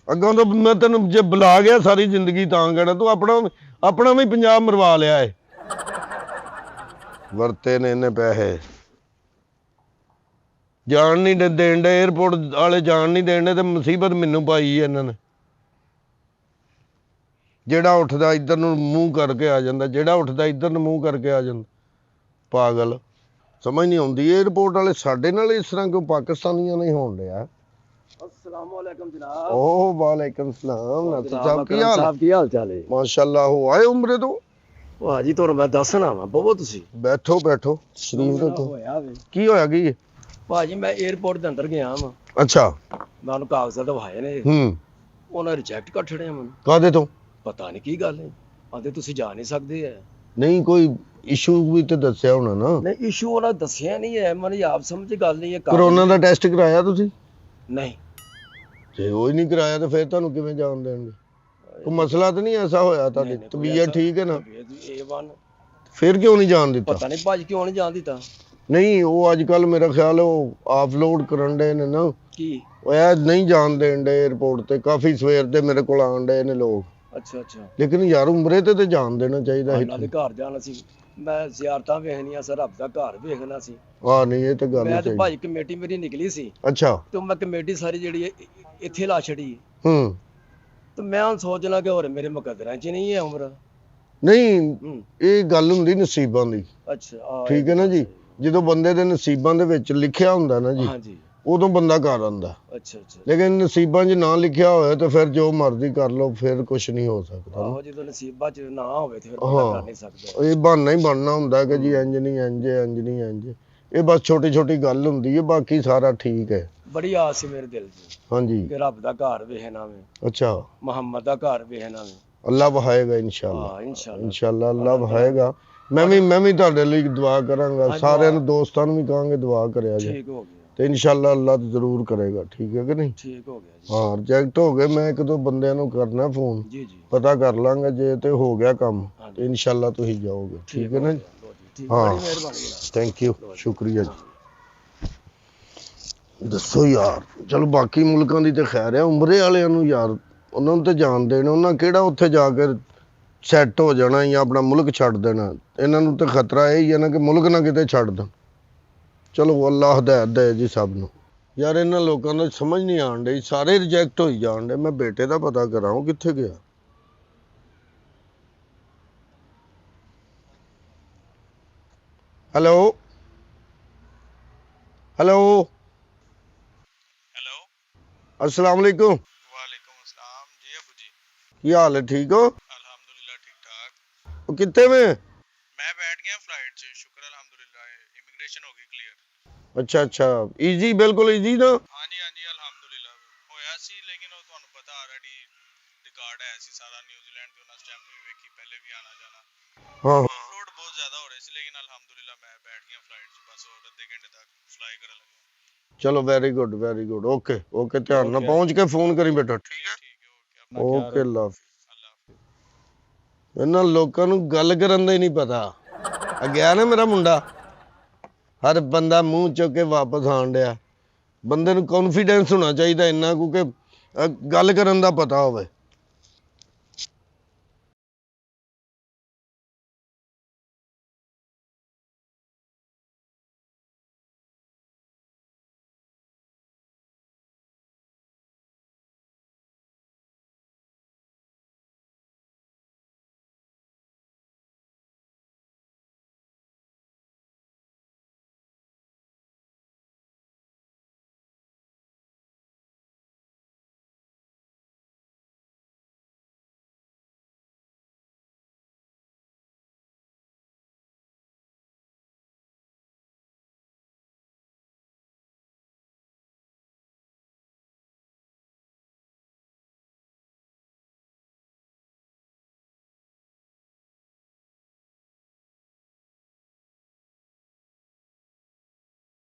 ਅੱਗੋਂ ਤੋਂ ਮੈਂ ਤੈਨੂੰ ਜੇ ਬੁਲਾ ਗਿਆ ਸਾਰੀ ਜ਼ਿੰਦਗੀ ਤਾਂ ਕਹਿਣਾ ਤੂੰ ਆਪਣਾ ਵੀ ਪੰਜਾਬ ਮਰਵਾ ਲਿਆ ਏ ਵਰਤੇ ਨੇ ਇਹਨੇ ਪੈਸੇ ਜਾਣ ਨਹੀਂ ਦੇਣ ਦੇ 에ਅਰਪੋਰਟ ਵਾਲੇ ਜਾਣ ਨਹੀਂ ਦੇਣ ਦੇ ਤੇ ਮੁਸੀਬਤ ਮੈਨੂੰ ਪਾਈ ਇਹਨਾਂ ਨੇ ਜਿਹੜਾ ਉੱਠਦਾ ਇੱਧਰ ਨੂੰ ਮੂੰਹ ਕਰਕੇ ਆ ਜਾਂਦਾ ਜਿਹੜਾ ਉੱਠਦਾ ਇੱਧਰ ਨੂੰ ਮੂੰਹ ਕਰਕੇ ਆ ਜਾਂਦਾ ਪਾਗਲ ਸਮਝ ਨਹੀਂ ਆਉਂਦੀ 에ਅਰਪੋਰਟ ਵਾਲੇ ਸਾਡੇ ਨਾਲ ਇਸ ਤਰ੍ਹਾਂ ਕਿਉਂ ਪਾਕਿਸਤਾਨੀਆਂ ਨਹੀਂ ਹੋਣ ਰਿਹਾ अस्सलामुअलैकुम जनाब ਓਹ ਵਾਲੇਕਮ ਸਲਾਮ ਨਾਸਰ ਸਾਹਿਬ ਕੀ ਹਾਲ साहब की हाल चाल है ਮਾਸ਼ਾਅੱਲਾ ਹੋ ਆਏ ਉਮਰੇ ਤੋਂ ਭਾਜੀ ਤੁਹਾਨੂੰ ਮੈਂ ਦੱਸਣਾ ਵਾ ਬਹੁਤ ਤੁਸੀਂ ਬੈਠੋ ਸ਼ਰੀਫ ਦੇਖੋ ਹੋਇਆ ਵੇ ਕੀ ਹੋਇਆ ਕੀ ਭਾਜੀ ਮੈਂ 에어ਪੋਰਟ ਦੇ ਅੰਦਰ ਗਿਆ ਵਾਂ ਅੱਛਾ ਮੈਂ ਉਹਨੂੰ ਕਾਗਜ਼ਾਂ ਦਵਾਏ ਨੇ ਹੂੰ ਉਹਨਾਂ ਰਿਜੈਕਟ ਕਰ ਛੜਿਆ ਮੈਨੂੰ ਕਾਦੇ ਤੋਂ ਪਤਾ ਨਹੀਂ ਕੀ ਗੱਲ ਹੈ ਆਂਦੇ ਤੁਸੀਂ ਜਾ ਨਹੀਂ ਸਕਦੇ ਐ ਨਹੀਂ ਕੋਈ ਇਸ਼ੂ ਵੀ ਤੇ ਦੱਸਿਆ ਹੋਣਾ ਨਾ ਨਹੀਂ ਇਸ਼ੂ ਉਹਨਾਂ ਦੱਸਿਆ ਨਹੀਂ ਹੈ ਮੈਨੂੰ ਆਪ ਸਮਝ ਗੱਲ ਨਹੀਂ ਹੈ ਕਰੋਨਾ ਦਾ ਟੈਸਟ ਕਰਾਇਆ ਤੁਸੀਂ ਨਹੀਂ ਜੇ ਉਹ ਹੀ ਨਹੀਂ ਕਰਾਇਆ ਤਾਂ ਫਿਰ ਤੁਹਾਨੂੰ ਕਿਵੇਂ ਜਾਣ ਦੇਣਗੇ ਕੋਈ ਮਸਲਾ ਤਾਂ ਨਹੀਂ ਐਸਾ ਹੋਇਆ ਤੁਹਾਡੀ ਤਬੀਅਤ ਠੀਕ ਹੈ ਨਾ A1 ਫਿਰ ਕਿਉਂ ਨਹੀਂ ਜਾਣ ਦਿੱਤਾ ਪਤਾ ਨਹੀਂ ਭਾਜੀ ਕਿਉਂ ਨਹੀਂ ਜਾਣ ਦਿੱਤਾ ਨਹੀਂ ਉਹ ਅੱਜ ਕੱਲ ਮੇਰਾ ਖਿਆਲ ਉਹ ਆਫਲੋਡ ਕਰਨ ਦੇ ਨੇ ਨਾ ਕੀ ਉਹ ਇਹ ਨਹੀਂ ਜਾਣ ਦੇਣ ਦੇ 에ਅਰਪੋਰਟ ਤੇ ਕਾਫੀ ਸਵੇਰ ਦੇ ਮੇਰੇ ਕੋਲ ਆਣ ਡਏ ਨੇ ਲੋਕ ਅੱਛਾ ਲੇਕਿਨ ਯਾਰ ਉਮਰੇ ਤੇ ਜਾਣ ਦੇਣਾ ਚਾਹੀਦਾ ਉਹਨਾਂ ਦੇ ਸੀ ਘਰ ਜਾਣਾ ਸੀ ਮੈਂ ਜ਼ਿਆਰਤਾਂ ਵੇਖਣੀਆਂ ਸਰ ਰੱਬ ਦਾ ਘਰ ਵੇਖਣਾ ਸੀ ਆ ਨਹੀਂ ਇਹ ਤਾਂ ਗੱਲ ਮੈਂ ਤੇ ਚਾਹੀਦੀ ਭਾਜੀ ਕਮੇਟੀ ਮੇਰੀ ਨਿਕਲੀ ਸੀ ਅੱਛਾ ਤੇ ਮੈਂ ਕਮੇਟੀ ਸਾਰੀ ਜਿਹੜੀ ਇੱਥੇ ਲਾ ਛੜੀ ਹੂੰ ਤੇ ਮੈਂ ਹੁਣ ਸੋਚਣਾ ਕਿ ਹੋਰ ਮੇਰੇ ਮੁਕੱਦਰਾਂ 'ਚ ਨਹੀਂ ਹੈ ਉਮਰ ਨਹੀਂ ਇਹ ਗੱਲ ਹੁੰਦੀ ਨਸੀਬਾਂ ਦੀ ਅੱਛਾ ਠੀਕ ਹੈ ਨਾ ਜੀ ਜਦੋਂ ਬੰਦੇ ਦੇ ਨਸੀਬਾਂ ਦੇ ਵਿੱਚ ਲਿਖਿਆ ਹੁੰਦਾ ਨਾ ਜੀ ਹਾਂਜੀ ਉਦੋਂ ਬੰਦਾ ਕਰ ਆਂਦਾ ਅੱਛਾ ਲੇਕਿਨ ਨਸੀਬਾਂ 'ਚ ਨਾ ਲਿਖਿਆ ਹੋਇਆ ਤਾਂ ਫਿਰ ਜੋ ਮਰਜ਼ੀ ਕਰ ਲਓ ਫਿਰ ਕੁਝ ਨਹੀਂ ਹੋ ਸਕਦਾ ਆਹੋ ਜਦੋਂ ਨਸੀਬਾਂ 'ਚ ਨਾ ਹੋਵੇ ਤੇ ਫਿਰ ਬੰਦਾ ਕਰ ਨਹੀਂ ਸਕਦਾ ਇਹ ਬਹਾਨਾ ਹੀ ਬਣਨਾ ਹੁੰਦਾ ਕਿ ਜੀ ਇੰਜ ਨਹੀਂ ਇੰਜ ਇਹ ਬਸ ਛੋਟੀ ਛੋਟੀ ਗੱਲ ਹੁੰਦੀ ਹੈ ਬਾਕੀ ਸਾਰਾ ਠੀਕ ਹੈ ਬੜੀ ਆਸ ਸੀ ਮੇਰੇ ਦਿਲ 'ਚ ਹਾਂਜੀ ਕਿ ਰੱਬ ਦਾ ਘਰ ਵੇਖਣਾ ਵੇ ਅੱਛਾ ਮੁਹੰਮਦ ਦਾ ਘਰ ਵੇਖਣਾ ਵੇ ਅੱਲਾ ਵਹਾਏਗਾ ਇਨਸ਼ਾਅੱਲਾ ਹਾਂ ਇਨਸ਼ਾਅੱਲਾ ਇਨਸ਼ਾਅੱਲਾ ਅੱਲਾ ਵਹਾਏਗਾ ਮੈਂ ਵੀ ਤੁਹਾਡੇ ਲਈ ਦੁਆ ਕਰਾਂਗਾ ਸਾਰਿਆਂ ਨੂੰ ਦੋਸਤਾਂ ਨੂੰ ਵੀ ਕਹਾਂਗੇ ਦੁਆ ਕਰਿਆ ਜੇ ਠੀਕ ਹੋ ਗਿਆ ਤੇ ਇਨਸ਼ਾਅੱਲਾ ਅੱਲਾ ਜ਼ਰੂਰ ਕਰੇਗਾ ਠੀਕ ਹੈ ਕਿ ਨਹੀਂ ਠੀਕ ਹੋ ਗਿਆ ਜੀ ਹਾਂ ਰਿਜੈਕਟ ਹੋ ਗਏ ਮੈਂ ਇੱਕ ਦੋ ਬੰਦਿਆਂ ਨੂੰ ਕਰਨਾ ਫੋਨ ਜੀ ਪਤਾ ਕਰ ਲਾਂਗਾ ਜੇ ਤੇ ਹੋ ਗਿਆ ਕੰਮ ਤੇ ਇਨਸ਼ਾਅੱਲਾ ਤੁਸੀਂ ਜਾਓਗੇ ਠੀਕ ਹੈ ਨਾ ਜੀ ਠੀਕ ਹਾਂ। ਬੜੀ ਮਿਹਰਬਾਨੀ ਜਨਾਬ ਥੈਂਕ ਯੂ ਸ਼ੁਕਰੀਆ ਜੀ ਦੱਸੋ ਯਾਰ ਚਲੋ ਬਾਕੀ ਮੁਲਕਾਂ ਦੀ ਤੇ ਖੈਰ ਹੈ ਉਮਰੇ ਵਾਲਿਆਂ ਨੂੰ ਯਾਰ ਉਹਨਾਂ ਨੂੰ ਤੇ ਜਾਣ ਦੇਣ ਉਹਨਾਂ ਕਿਹੜਾ ਉੱਥੇ ਜਾ ਕੇ ਸੈੱਟ ਹੋ ਜਾਣਾ ਜਾਂ ਆਪਣਾ ਮੁਲਕ ਛੱਡ ਦੇਣਾ ਇਹਨਾਂ ਨੂੰ ਤੇ ਖਤਰਾ ਇਹ ਹੀ ਹੈ ਨਾ ਕਿ ਮੁਲਕ ਨਾ ਕਿਤੇ ਛੱਡ ਦੇਣ ਚਲੋ ਅੱਲਾਹ ਹਦਾਇਤ ਦੇ ਜੀ ਸਭ ਨੂੰ ਯਾਰ ਇਹਨਾਂ ਲੋਕਾਂ ਨੂੰ ਸਮਝ ਨਹੀਂ ਆਣ ਡਈ ਸਾਰੇ ਰਿਜੈਕਟ ਹੋਈ ਜਾਣ ਡੇ ਮੈਂ ਬੇਟੇ ਦਾ ਪਤਾ ਕਰਾਂ ਉਹ ਕਿੱਥੇ ਗਿਆ ਹੈਲੋ अस्सलाम वालेकुम वालेकुम अस्सलाम जी अबू जी ਕੀ ਹਾਲ ਹੈ ਠੀਕ ਹੋ अल्हम्दुलिल्लाह ठीक ठाक ਉਹ ਕਿੱਥੇ ਵੇ मैं बैठ गया फ्लाइट से शुक्र अल्हम्दुलिल्लाह इमिग्रेशन हो गई क्लियर ਅੱਛਾ ਈਜ਼ੀ ਬਿਲਕੁਲ ਈਜ਼ੀ ਨਾ हाँ जी अल्हम्दुलिल्लाह होया सी लेकिन वो ਤੁਹਾਨੂੰ ਪਤਾ ਆਲरेडी ਰਿਕਾਰਡ ਹੈ ਸੀ ਸਾਰਾ ਨਿਊਜ਼ੀਲੈਂਡ ਦੇ ਉਹਨਾਂ ਸਟੈਂਪ ਵੀ ਵੇਖੀ ਪਹਿਲੇ ਵੀ ਆਣਾ ਜਾਣਾ ਹਾਂ रोड बहुत ज्यादा हो रही थी लेकिन अल्हम्दुलिल्लाह मैं बैठ गया फ्लाइट से बस और आधे घंटे तक फ्लाई करने लगा ਚਲੋ ਵੈਰੀ ਗੁੱਡ ਓਕੇ ਧਿਆਨ ਨਾਲ ਪਹੁੰਚ ਕੇ ਫੋਨ ਕਰੀ ਬੇਟਾ ਠੀਕ ਹੈ ठीक है ओके अपना ਓਕੇ ਲਵ अल्लाह हाफिज़ ਇਹਨਾਂ ਲੋਕਾਂ ਨੂੰ ਗੱਲ ਕਰਨ ਦਾ ਹੀ ਨਹੀਂ ਪਤਾ ਆ ਗਿਆ ਨਾ ਮੇਰਾ ਮੁੰਡਾ ਹਰ ਬੰਦਾ ਮੂੰਹ ਚੁੱਕ ਕੇ ਵਾਪਸ ਆਣ ਡਿਆ ਬੰਦੇ ਨੂੰ ਕੌਨਫੀਡੈਂਸ ਹੋਣਾ ਚਾਹੀਦਾ ਇੰਨਾ ਕਿਉਂਕਿ ਗੱਲ ਕਰਨ ਦਾ ਪਤਾ ਹੋਵੇ